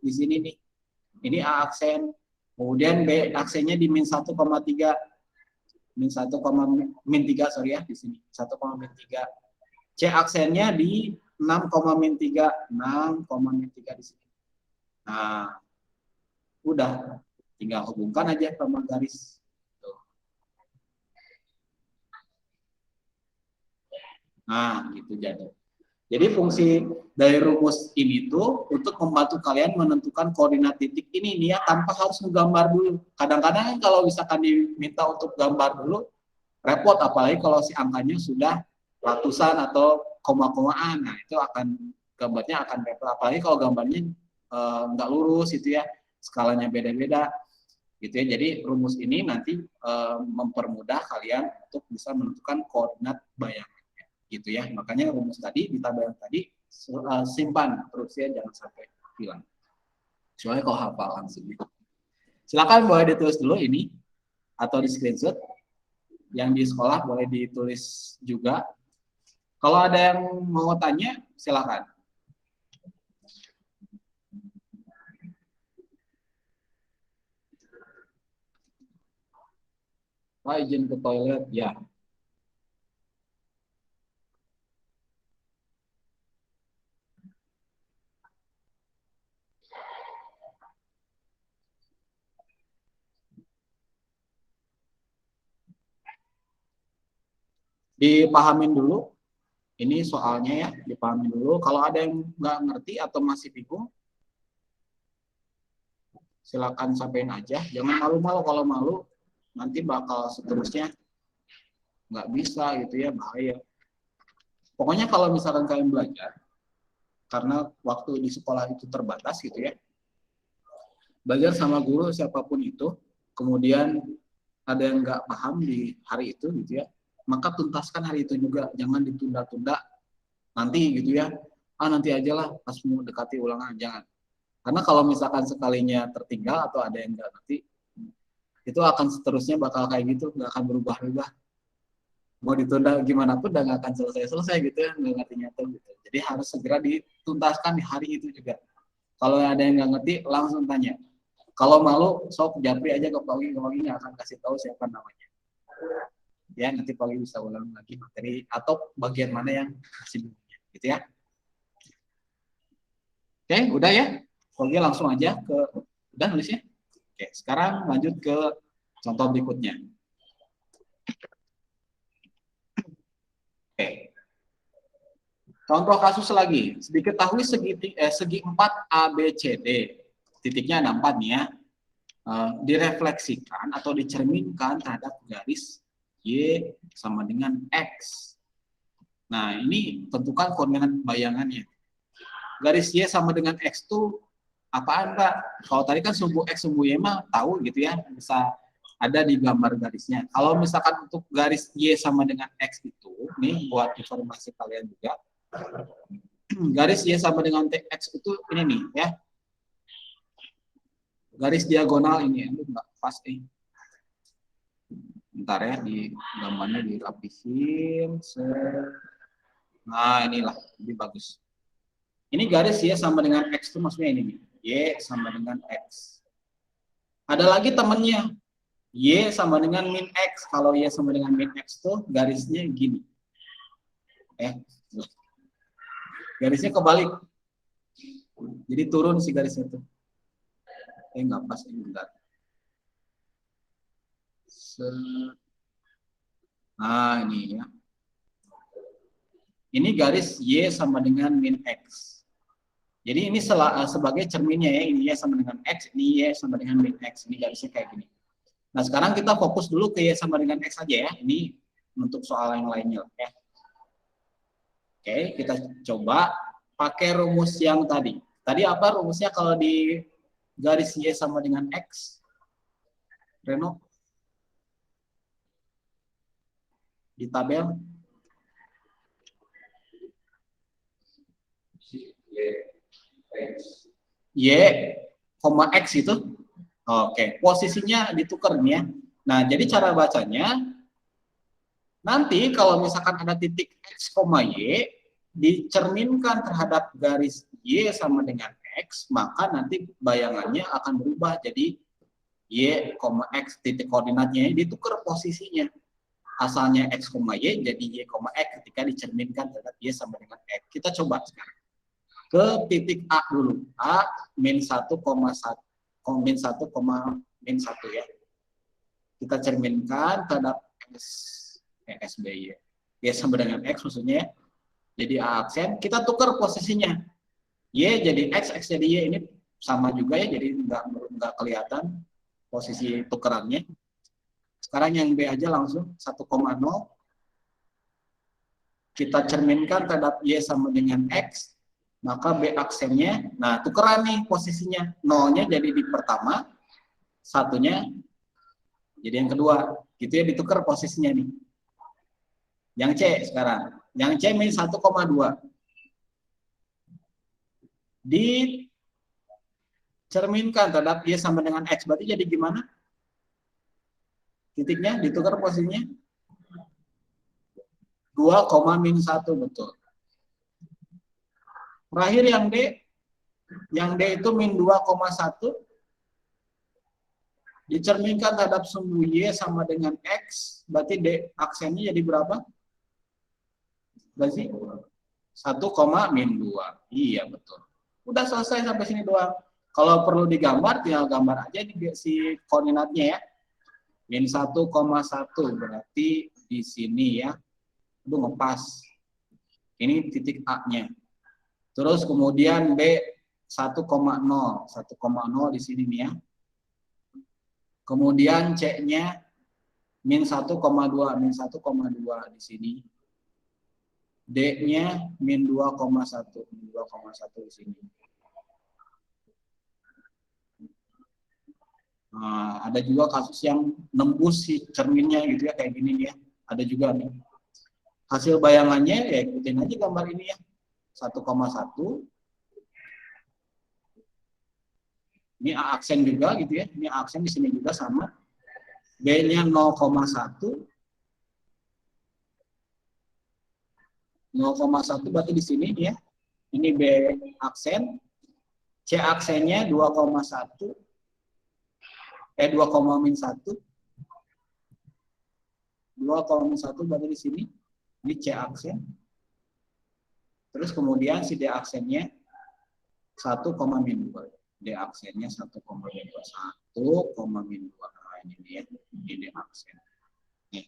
di sini nih. Ini A aksen. Kemudian B aksennya di min 1,3. Min 1, min 3 sorry ya di sini. 1, min 3. C aksennya di 6,-3. 6,-3 di sini. Nah, udah tinggal hubungkan aja sama garis. Tuh. Nah, gitu jadi. Jadi fungsi dari rumus ini tuh untuk membantu kalian menentukan koordinat titik ini nih ya, tanpa harus menggambar dulu. Kadang-kadang kalau misalkan diminta untuk gambar dulu, repot, apalagi kalau si angkanya sudah ratusan atau koma-komaan. Nah, itu akan gambarnya akan repot. Apalagi kalau gambarnya nggak lurus itu ya, skalanya beda-beda gitu ya. Jadi rumus ini nanti mempermudah kalian untuk bisa menentukan koordinat bayangan. Gitu ya, makanya rumus tadi di tabel tadi simpan terus ya, jangan sampai hilang. Soalnya kalau hafal langsung. Silakan boleh ditulis dulu ini atau di screenshot. Yang di sekolah boleh ditulis juga. Kalau ada yang mau tanya, silakan. Pak, izin ke toilet, ya. Dipahamin dulu, ini soalnya ya, dipahamin dulu. Kalau ada yang nggak ngerti atau masih bingung, silakan sampaikan aja. Jangan malu-malu, kalau malu nanti bakal seterusnya nggak bisa gitu ya, bahaya. Pokoknya kalau misalkan kalian belajar, karena waktu di sekolah itu terbatas gitu ya, belajar sama guru siapapun itu, kemudian ada yang nggak paham di hari itu gitu ya, maka tuntaskan hari itu juga, jangan ditunda-tunda nanti gitu ya, nanti aja lah pas mau dekati ulangan, jangan. Karena kalau misalkan sekalinya tertinggal atau ada yang nggak ngerti, itu akan seterusnya bakal kayak gitu, nggak akan berubah-ubah. Mau ditunda gimana pun udah nggak akan selesai-selesai gitu ya, nggak ngertinya tuh gitu. Jadi harus segera dituntaskan di hari itu juga. Kalau ada yang nggak ngerti, langsung tanya. Kalau malu, sok japri aja ke Pagi nggak akan kasih tahu siapa namanya. Ya, nanti Pagi bisa ulang lagi materi atau bagian mana yang masih bingung, gitu ya. Oke, udah ya. Pagi langsung aja ke, udah nulisnya. Oke, sekarang lanjut ke contoh berikutnya. Oke. Contoh kasus lagi. Diketahui segi 4 ABCD. Titiknya ada 4 nih ya. Direfleksikan atau dicerminkan terhadap garis Y sama dengan X. Nah, ini tentukan koordinat bayangannya. Garis Y sama dengan X itu apaan, Pak? Kalau tadi kan sumbu X, sumbu Y mah tahu gitu ya, bisa ada di gambar garisnya. Kalau misalkan untuk garis Y sama dengan X itu, nih buat informasi kalian juga, garis Y sama dengan X itu ini nih ya, garis diagonal ini, enggak pas nih. Bentar ya, di gambarnya dirapihin. Nah, inilah lebih bagus. Ini garis Y sama dengan X itu maksudnya ini nih. Y sama dengan X. Ada lagi temennya. Y sama dengan min X. Kalau Y sama dengan min X tuh garisnya gini. Garisnya kebalik. Jadi turun si garisnya tuh. Nggak pas ini, bentar. Nah, ini ya. Ini garis Y sama dengan min X. Jadi ini sebagai cerminnya ya, ini Y sama dengan X, ini Y sama dengan min X. Ini garisnya kayak gini. Nah, sekarang kita fokus dulu ke Y sama dengan X aja ya. Ini untuk soal yang lainnya ya. Oke, kita coba pakai rumus yang tadi. Tadi apa rumusnya kalau di garis Y sama dengan X? Reno? Di tabel? Y, X itu. Oke, posisinya ditukar nih ya. Nah, jadi cara bacanya, nanti kalau misalkan ada titik X, Y, dicerminkan terhadap garis Y sama dengan X, maka nanti bayangannya akan berubah jadi Y, X, titik koordinatnya ditukar posisinya. Asalnya X, Y, jadi Y, X ketika dicerminkan terhadap Y sama dengan X. Kita coba sekarang. Ke titik A dulu. A, min 1, min 1, min 1 ya. Kita cerminkan terhadap SBY. Y sama dengan X maksudnya. Jadi A aksen. Kita tukar posisinya. Y jadi X, X jadi Y. Ini sama juga ya. Jadi nggak kelihatan posisi tukerannya. Sekarang yang B aja langsung 1,0. Kita cerminkan terhadap Y sama dengan X. Maka B aksennya, nah tukeran nih posisinya. 0-nya jadi di pertama, 1-nya jadi yang kedua. Gitu ya, ditukar posisinya nih. Yang C sekarang. Yang C min 1,2. Dicerminkan terhadap Y sama dengan X. Berarti jadi gimana? Titiknya ditukar posisinya. 2,-1, betul. Terakhir yang D itu min 2,1 dicerminkan terhadap sumbu Y sama dengan X, berarti D aksennya jadi berapa? Berarti 1,-2. Iya, betul. Udah selesai sampai sini doang. Kalau perlu digambar, tinggal gambar aja si koordinatnya ya. Min 1,1 berarti di sini ya. Itu ngepas. Ini titik A-nya. Terus kemudian B 1,0. 1,0 di sini nih ya. Kemudian C-nya min 1,2. Min 1,2 di sini. D-nya min 2,1. Min 2,1 di sini. Nah, ada juga kasus yang nembus si cerminnya gitu ya, kayak gini nih ya. Ada juga nih. Hasil bayangannya ya ikutin aja gambar ini ya. 1,1. Ini A aksen juga gitu ya. Ini A aksen di sini juga sama. B-nya 0,1. 0,1 berarti di sini ya. Ini B aksen. C aksennya 2,1. 2,-1. 2,-1 berarti di sini. Ini C aksen. Terus kemudian si D aksennya 1,-2. D aksennya 1,-2. 1,-2. Nah, ini dia. Ini D aksen. Nih.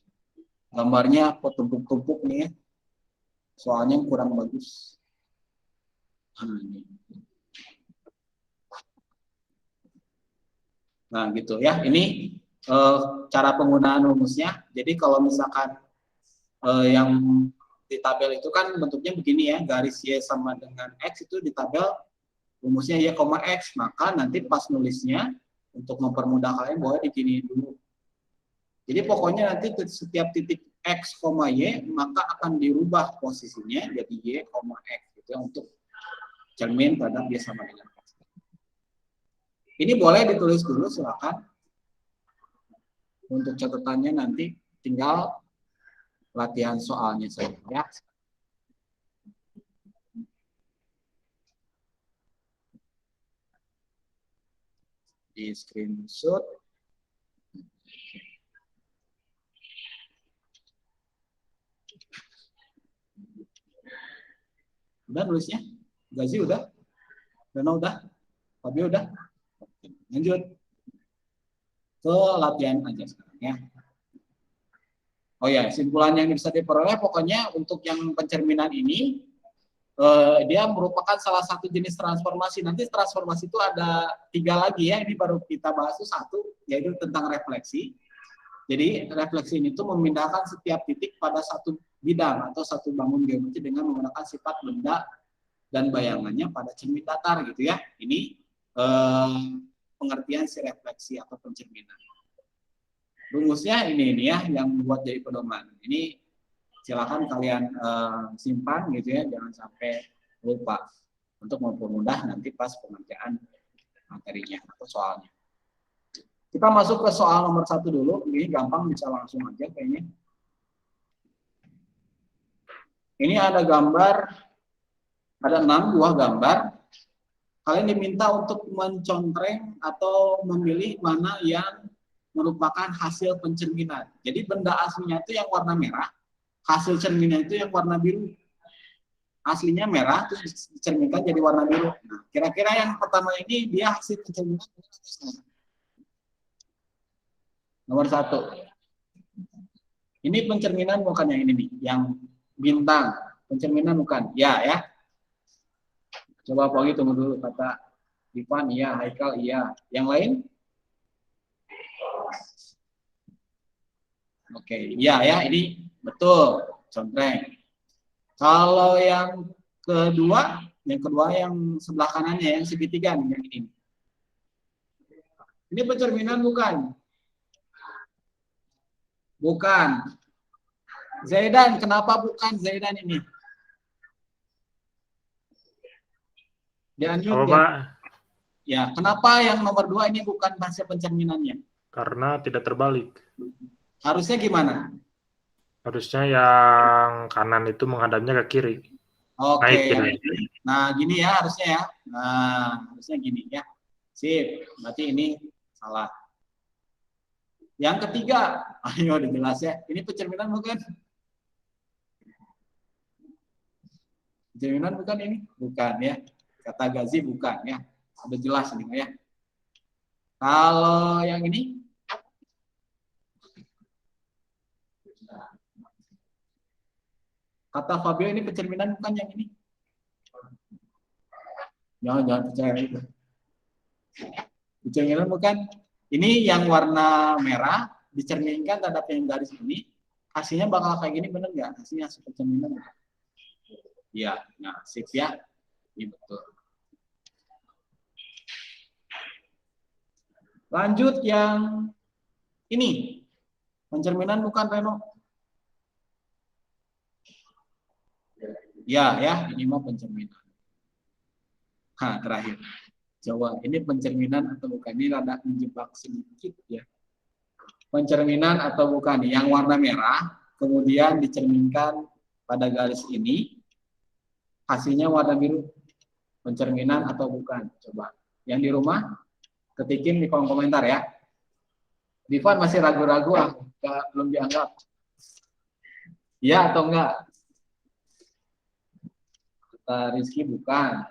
Gambarnya tumpuk-tumpuk nih ya. Soalnya kurang bagus. Nah, ini. Nah, gitu ya. Ini cara penggunaan rumusnya. Jadi kalau misalkan yang di tabel itu kan bentuknya begini ya, garis Y sama dengan X itu di tabel rumusnya Y, X. Maka nanti pas nulisnya untuk mempermudah kalian boleh digini dulu. Jadi pokoknya nanti setiap titik X, Y maka akan dirubah posisinya jadi Y, X gitu ya, untuk cermin terhadap Y sama dengan X. Ini boleh ditulis dulu, silakan. Untuk catatannya nanti tinggal latihan soalnya saja ya. Di screenshot. Udah nulisnya? Gazi udah? Reno udah? Fabi udah? Lanjut ke latihan aja sekarang ya. Oh ya, simpulan yang bisa diperoleh pokoknya untuk yang pencerminan ini dia merupakan salah satu jenis transformasi. Nanti transformasi itu ada 3 lagi ya. Ini baru kita bahas itu 1, yaitu tentang refleksi. Jadi refleksi ini tuh memindahkan setiap titik pada satu bidang atau satu bangun geometri dengan menggunakan sifat benda dan bayangannya pada cermin datar gitu ya. Ini pengertian si refleksi atau pencerminan. Rumusnya ini ya yang buat jadi pedoman. Ini silakan kalian simpan gitu ya, jangan sampai lupa untuk mempermudah nanti pas pengerjaan materinya atau soalnya. Kita masuk ke soal nomor 1 dulu. Ini gampang, bisa langsung aja kayaknya. Ini ada gambar, ada 6 buah gambar. Kalian diminta untuk mencontreng atau memilih mana yang merupakan hasil pencerminan. Jadi benda aslinya itu yang warna merah, hasil cerminnya itu yang warna biru. Aslinya merah, terus dicerminkan jadi warna biru. Nah, kira-kira yang pertama ini dia hasil pencerminan nomor 1. Ini pencerminan bukan yang ini nih, yang bintang. Pencerminan bukan, ya. Coba Pogi tunggu dulu, kata Ivan iya, Haikal iya. Yang lain? Oke, iya ya, ini betul, contreng. Kalau yang kedua yang sebelah kanannya, yang segitiga nih, yang ini. Ini pencerminan bukan? Bukan. Zaidan, kenapa bukan Zaidan ini? Apa, Pak? Ya, kenapa yang nomor 2 ini bukan hasil pencerminannya? Karena tidak terbalik. Harusnya gimana? Harusnya yang kanan itu menghadapnya ke kiri. Oke, Naik kiri. nah gini ya harusnya ya. Nah, harusnya gini ya. Sip, berarti ini salah. Yang ketiga, ayo udah jelas ya. Ini pencerminan bukan? Pencerminan bukan ini? Bukan ya. Kata Gazi bukan ya. Udah jelas ini ya. Kalau yang ini? Kata Fabio ini pencerminan bukan yang ini? Jangan percaya itu. Pencerminan bukan? Ini yang warna merah dicerminkan terhadap yang garis ini, hasilnya bakal kayak gini, bener nggak? Hasilnya hasil pencerminan. Iya, nah sip ya. Ini betul. Lanjut yang ini. Pencerminan bukan, Reno? Ya, ini mah pencerminan. Nah, terakhir. Coba, ini pencerminan atau bukan? Ini rada menjebak sedikit ya. Pencerminan atau bukan? Yang warna merah, kemudian dicerminkan pada garis ini, hasilnya warna biru. Pencerminan atau bukan? Coba. Yang di rumah, ketikin di kolom komentar ya. Divan masih ragu-ragu, belum dianggap. Iya atau enggak? Kata Rizky bukan.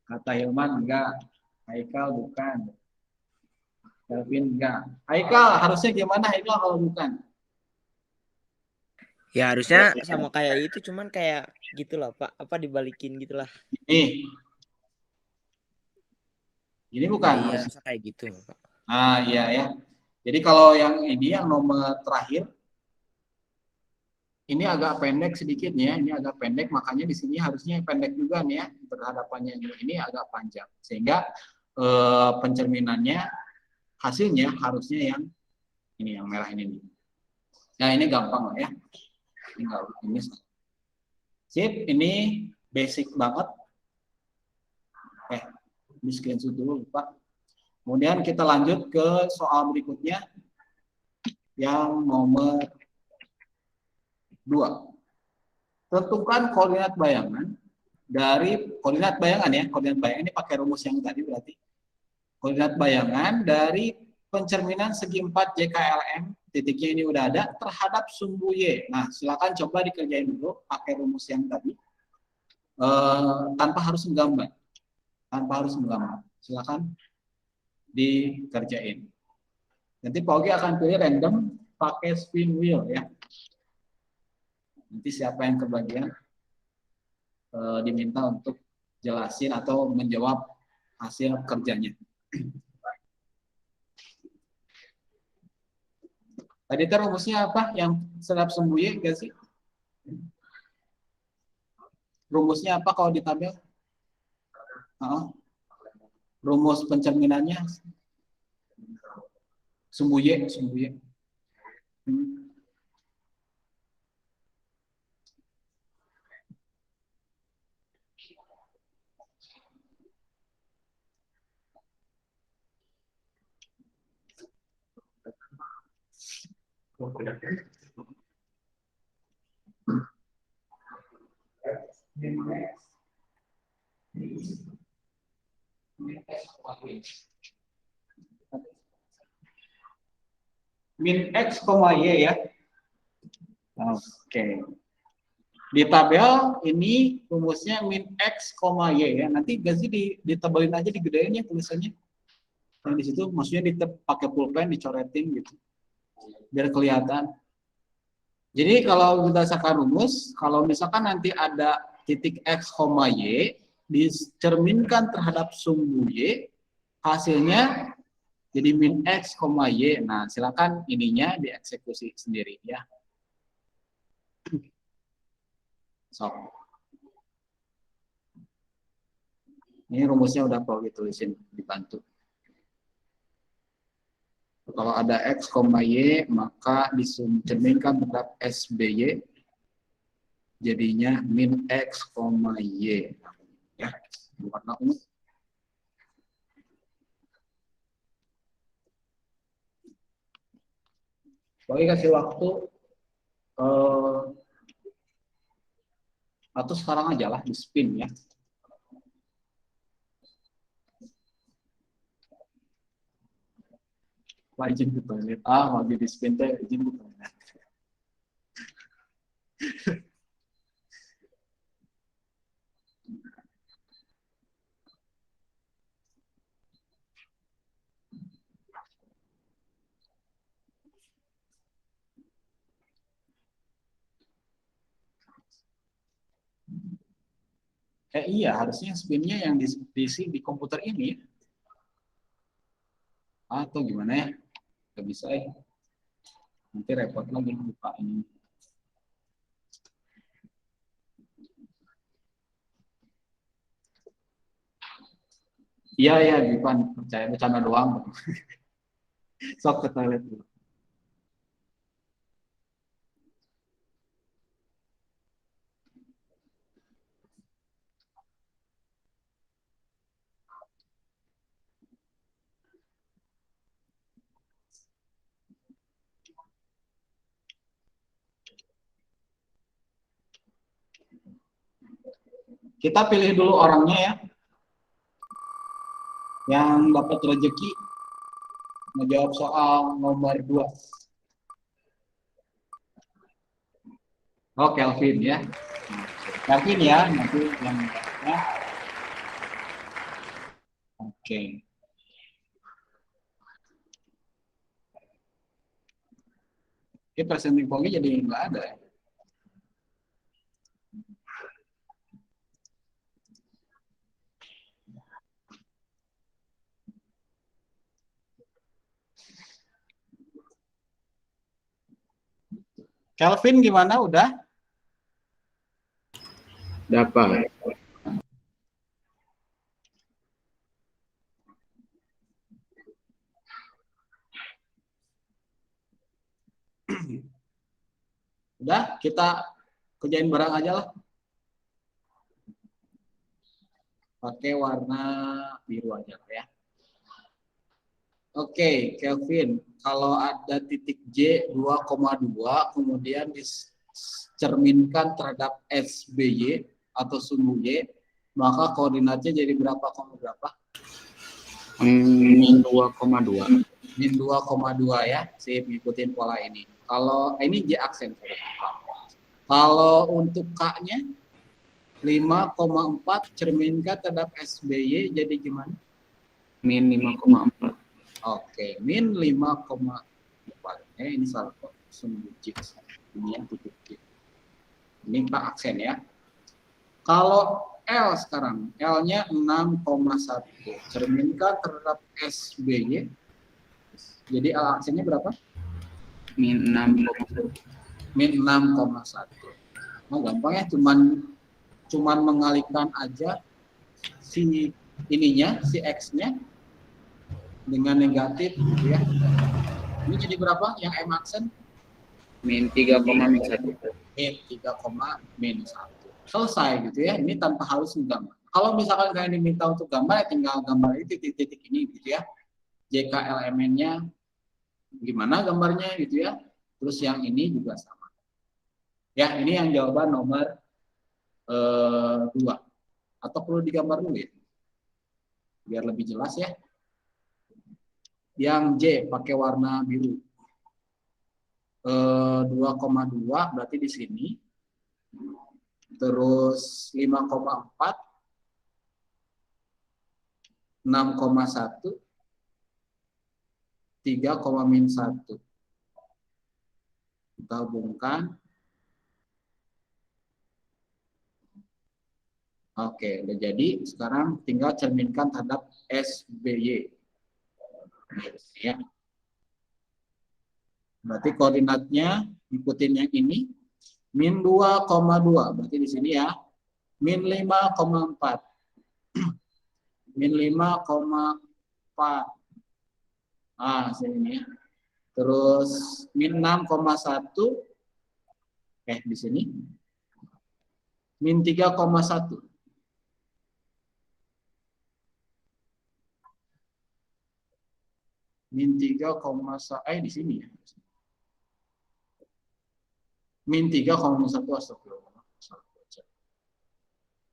Kata Hilman enggak. Haikal bukan. Kelvin enggak. Haikal harusnya gimana Haikal kalau bukan? Ya harusnya sama kayak itu, cuman kayak gitu lah Pak, apa dibalikin gitu lah. Ini bukan. Ya, iya, harusnya kayak gitu Pak. Ah iya ya. Jadi kalau yang ini yang nomor terakhir ini agak pendek sedikit ya, ini agak pendek, makanya di sini harusnya pendek juga nih ya, berhadapannya ini agak panjang, sehingga pencerminannya hasilnya harusnya yang ini, yang merah ini. Nah ini gampang lah ya, ini sip, ini basic banget. Di screenshot dulu lupa. Kemudian kita lanjut ke soal berikutnya yang nomor 2. Tentukan koordinat bayangan dari koordinat bayangan ya. Koordinat bayangan ini pakai rumus yang tadi berarti. Koordinat bayangan dari pencerminan segi 4 JKLM, titiknya ini udah ada, terhadap sumbu Y. Nah, silakan coba dikerjain dulu pakai rumus yang tadi. Tanpa harus menggambar. Silakan dikerjain. Nanti Pak Ogi akan pilih random pakai spin wheel ya. Nanti siapa yang kebagian diminta untuk jelasin atau menjawab hasil kerjanya. Tadi rumusnya apa? Yang terhadap sumbu Y nggak sih? Rumusnya apa kalau di tabel? Rumus pencerminannya sumbu Y. Min X, Y ya. Oke. Di tabel ini rumusnya min X, Y ya. Nanti Gazi ditebelin aja, digedein ya tulisannya. Yang di situ maksudnya pakai pulpen dicoretin gitu. Biar kelihatan. Jadi kalau berdasarkan rumus, kalau misalkan nanti ada titik X, Y dicerminkan terhadap sumbu Y, hasilnya jadi min X, Y. Nah, silakan ininya dieksekusi sendiri ya. So. Ini rumusnya udah perlu ditulisin, dibantu. Kalau ada X, Y, maka dicerminkan terhadap SBY, jadinya min X, Y. Ya, warna ungu. Oke, kasih waktu Eh, atau sekarang aja lah di spin ya. Wah, izin ke toilet. Mau di spin teh izin ke toilet. Iya, harusnya spinnya yang diisi di komputer ini. Atau gimana ya? Gak bisa ya. Nanti repot lagi buka ini. Iya, iya, Divan. Percaya bercanda doang. Sok ke toilet dulu. Kita pilih dulu orangnya ya. Yang dapat rezeki menjawab soal nomor 2. Oh, Kelvin ya. Kelvin ya, nanti yang jawabnya. Oke. Ini presenting point jadi nggak ada ya. Kelvin gimana? Udah? Dapat. Udah, kita kerjain bareng aja lah. Pakai warna biru aja lah ya. Oke, Kelvin, kalau ada titik J 2,2 kemudian dicerminkan terhadap SBY atau sumbu Y, maka koordinatnya jadi berapa, berapa? Min 2,2. Min 2,2 ya, sip, ngikutin pola ini. Kalau ini J aksen. Kalau untuk K-nya 5,4 cerminkan terhadap SBY jadi gimana? Min 5,4. Oke, min 5,4. Ini salah sumbu J. Ini yang titik J. Ini Pak aksen ya. Kalau L sekarang, L-nya 6,1. Cerminkan terhadap SBY. Jadi L aksennya berapa? Min 6,1. Min 6,1. Nah, gampang ya, cuman mengalihkan aja si ininya, si X-nya dengan negatif gitu ya. Ini jadi berapa yang M aksen? Min 3,1. Min 3,1. Selesai gitu ya. Ini tanpa harus menggambar. Kalau misalkan kalian diminta untuk gambar, ya tinggal gambar ini titik-titik ini gitu ya. JK elemennya gimana gambarnya gitu ya. Terus yang ini juga sama. Ya, ini yang jawaban nomor 2. Atau perlu digambar dulu ya? Biar lebih jelas ya. Yang J pakai warna biru. 2,2 berarti di sini. Terus 5,4, 6,1, 3,-1. Kita hubungkan. Oke, udah jadi. Sekarang tinggal cerminkan terhadap SBY. Ya. Berarti koordinatnya ikutin yang ini. Min 2,2. Berarti di sini ya. Min 5,4. Min 5,4. Sini ya. Terus min 6,1. Di sini. Min 3,1. Min 3,1 di sini ya. min 3, min 1, astagfirullah.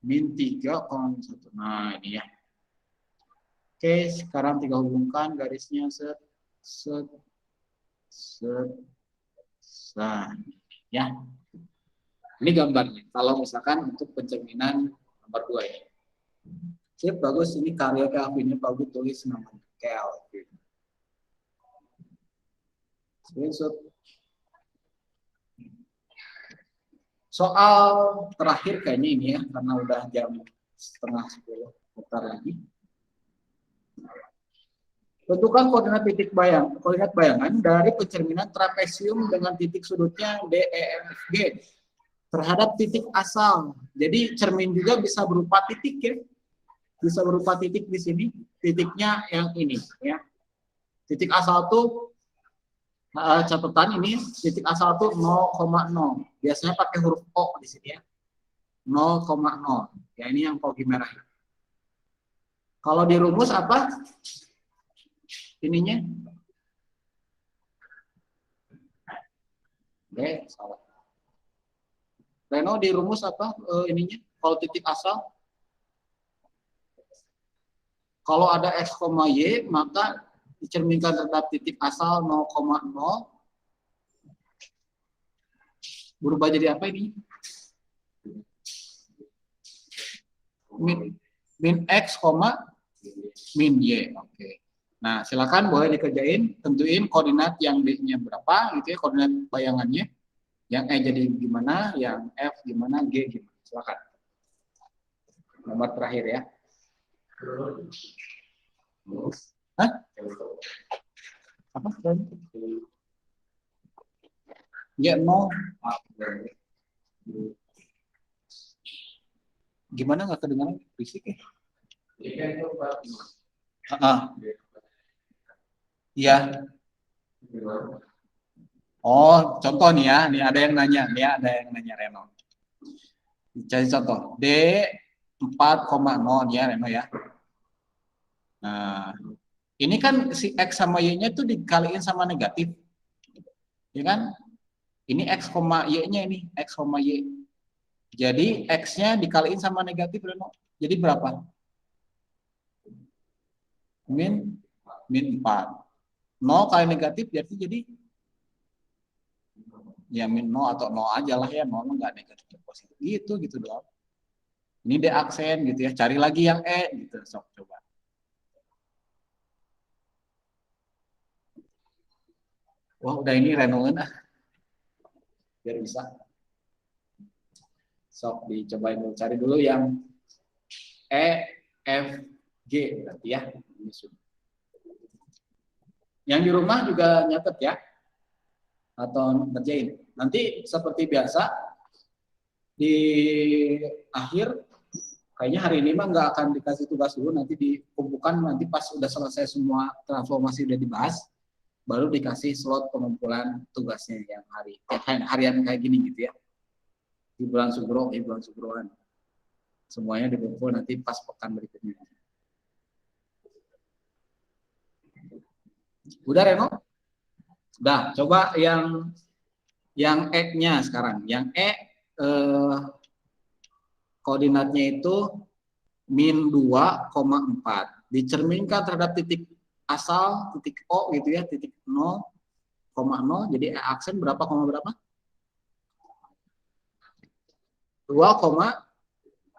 Min 3, min 1. Nah, ini ya. Oke, sekarang tinggal hubungkan garisnya set, set, set. Nah, ya. Ini gambarnya. Kalau misalkan untuk pencerminan nomor 2 ini. Sip, bagus. Ini karya Kelvinnya Pak Gu tulis namanya Kelvin. Screenshot. Soal terakhir kayaknya ini ya, karena udah jam setengah 10. Bentar lagi. Tentukan koordinat bayangan dari pencerminan trapesium dengan titik sudutnya D, E, F, G terhadap titik asal. Jadi cermin juga bisa berupa titik ya. Bisa berupa titik di sini, titiknya yang ini ya. Titik asal tuh catatan ini, titik asal tuh 0,0. Biasanya pakai huruf O di sini ya. 0,0. Ya ini yang pogi merah. Kalau di rumus apa? Ininya? Salah. Reno di rumus apa ininya? Kalau titik asal? Kalau ada X, Y, maka dicerminkan terhadap titik asal 0,0 berubah jadi apa ini? Min X, min Y. Oke. Nah, silakan boleh dikerjain, tentuin koordinat yang D-nya berapa, gitu ya, koordinat bayangannya. Yang E jadi gimana, yang F gimana, G gimana. Silakan. Nomor terakhir ya. Hah? Apa? Ya, no. Gimana nggak kedengaran fisik ya? Iya. Oh, contoh nih ya. Nih ada yang nanya, Reno. Cari contoh. D 4,0 ya Reno ya. Nah, ini kan si X sama Y-nya tuh dikaliin sama negatif. Ya kan? Ini X, Y-nya ini. X, Y. Jadi X-nya dikaliin sama negatif Reno. Jadi berapa? Min 4. 0 kali negatif berarti jadi ya min 0 atau 0 aja lah ya. 0 nggak negatif positif. Gitu doang. Ini D aksen gitu ya. Cari lagi yang E gitu. Sok coba. Wah, udah ini renungan ah. Biar bisa. Sok dicobain dulu, cari dulu yang E, F, G berarti ya. Yang di rumah juga nyatet ya. Atau ngerjain. Nanti seperti biasa di akhir kayaknya hari ini mah nggak akan dikasih tugas dulu, nanti dikumpulkan nanti pas udah selesai semua transformasi udah dibahas. Baru dikasih slot pengumpulan tugasnya yang harian kayak gini gitu ya. Di bulan Sugro, di bulan Sugroan. Semuanya dikumpul nanti pas pekan berikutnya. Udah Reno? Udah, coba yang E-nya sekarang. Yang E koordinatnya itu min 2,4. Dicerminkan terhadap titik asal, titik O gitu ya, titik 0,0. Jadi E aksen berapa, berapa? 2,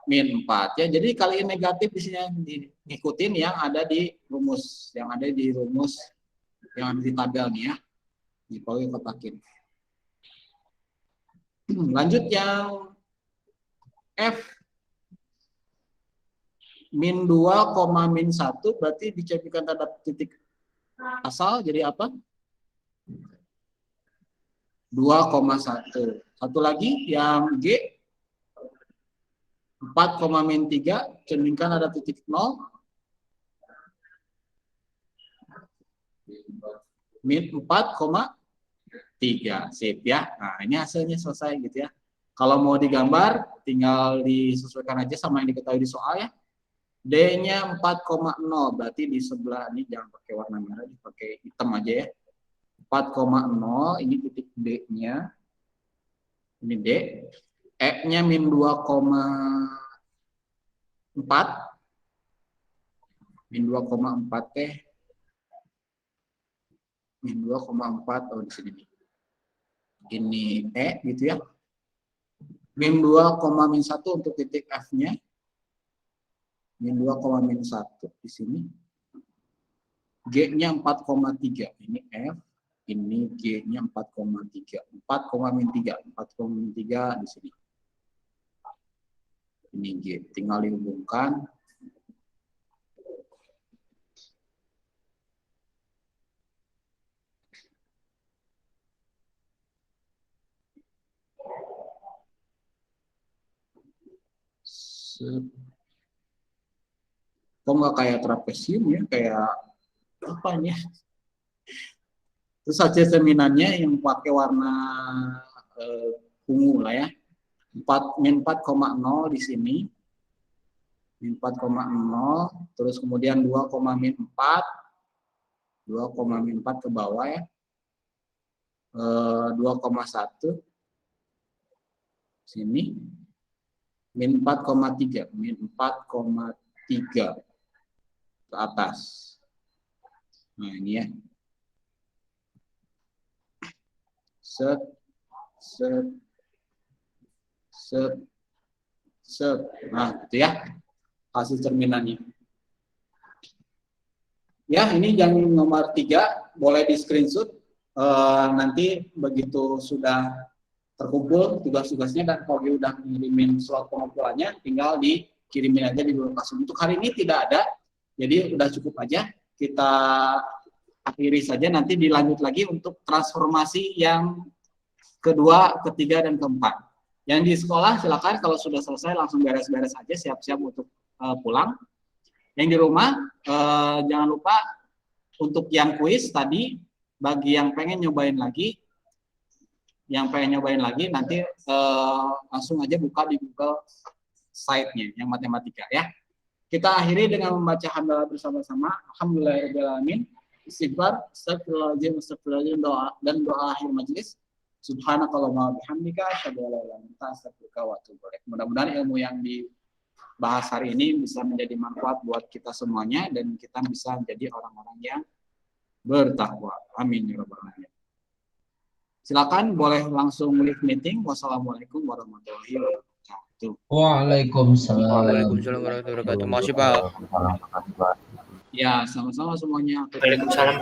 min 4 ya. Jadi kaliin negatif di sini ngikutin yang ada di rumus, yang ada di tabel nih ya. Di poin kotakin. Lanjut yang F min 2, min 1 berarti dicerminkan terhadap titik asal jadi apa? 2,1. Satu lagi yang G 4, min 3 cerminkan ada titik 0 min 4,3. Sip ya. Nah, ini hasilnya selesai gitu ya. Kalau mau digambar tinggal disesuaikan aja sama yang diketahui di soal ya. D-nya 4,0 berarti di sebelah ini jangan pakai warna merah, dipakai hitam aja ya. 4,0 ini titik D-nya. Ini D. E-nya min 2,4. Min 2,4 teh. Min 2,4 di sini nih. Ini E gitu ya. Min 2,-1 untuk titik F-nya. Min 2,-1 di sini. G-nya 4,3. Ini F. Ini G-nya 4,3. 4,-3. 4,-3 di sini. Ini G. Tinggal dihubungkan. Kok nggak kayak trapesium ya, kayak apa ini? Terus hasil cerminannya yang pakai warna ungu lah ya. Min 4,0 di sini. Min 4,0, terus kemudian 2,-4. 2,-4 ke bawah ya. 2,1 sini. Min 4,3, min 4,3 ke atas. Nah ini ya. Set. Nah gitu ya. Hasil cerminannya. Ya ini yang nomor 3 boleh di screenshot. Nanti begitu sudah terkumpul tugas-tugasnya dan kalau dia udah ngirimin slot pengumpulannya tinggal dikirimin aja di lokasi. Untuk hari ini tidak ada, jadi udah cukup aja kita akhiri saja, nanti dilanjut lagi untuk transformasi yang kedua, ketiga, dan keempat. Yang di sekolah silakan kalau sudah selesai langsung beres-beres aja, siap-siap untuk pulang. Yang di rumah jangan lupa untuk yang kuis tadi, bagi yang pengen nyobain lagi nanti langsung aja buka di Google site-nya yang matematika ya. Kita akhiri dengan membaca hamdalah bersama-sama. Alhamdulillahirrahmanirrahim. Istighfar, astagfirullahaladzim, dan doa akhir majelis. Subhanakallahumma bihamdika asyhadu an la ilaha illa anta astaghfiruka wa atubu ilaik. Mudah-mudahan ilmu yang dibahas hari ini bisa menjadi manfaat buat kita semuanya dan kita bisa menjadi orang-orang yang bertakwa. Amin ya rabbal alamin. Silakan boleh langsung live meeting. Wassalamualaikum warahmatullahi wabarakatuh. Waalaikumsalam. Waalaikumsalam warahmatullahi wabarakatuh. Makasih Pak. Ya, sama-sama semuanya. Waalaikumsalam.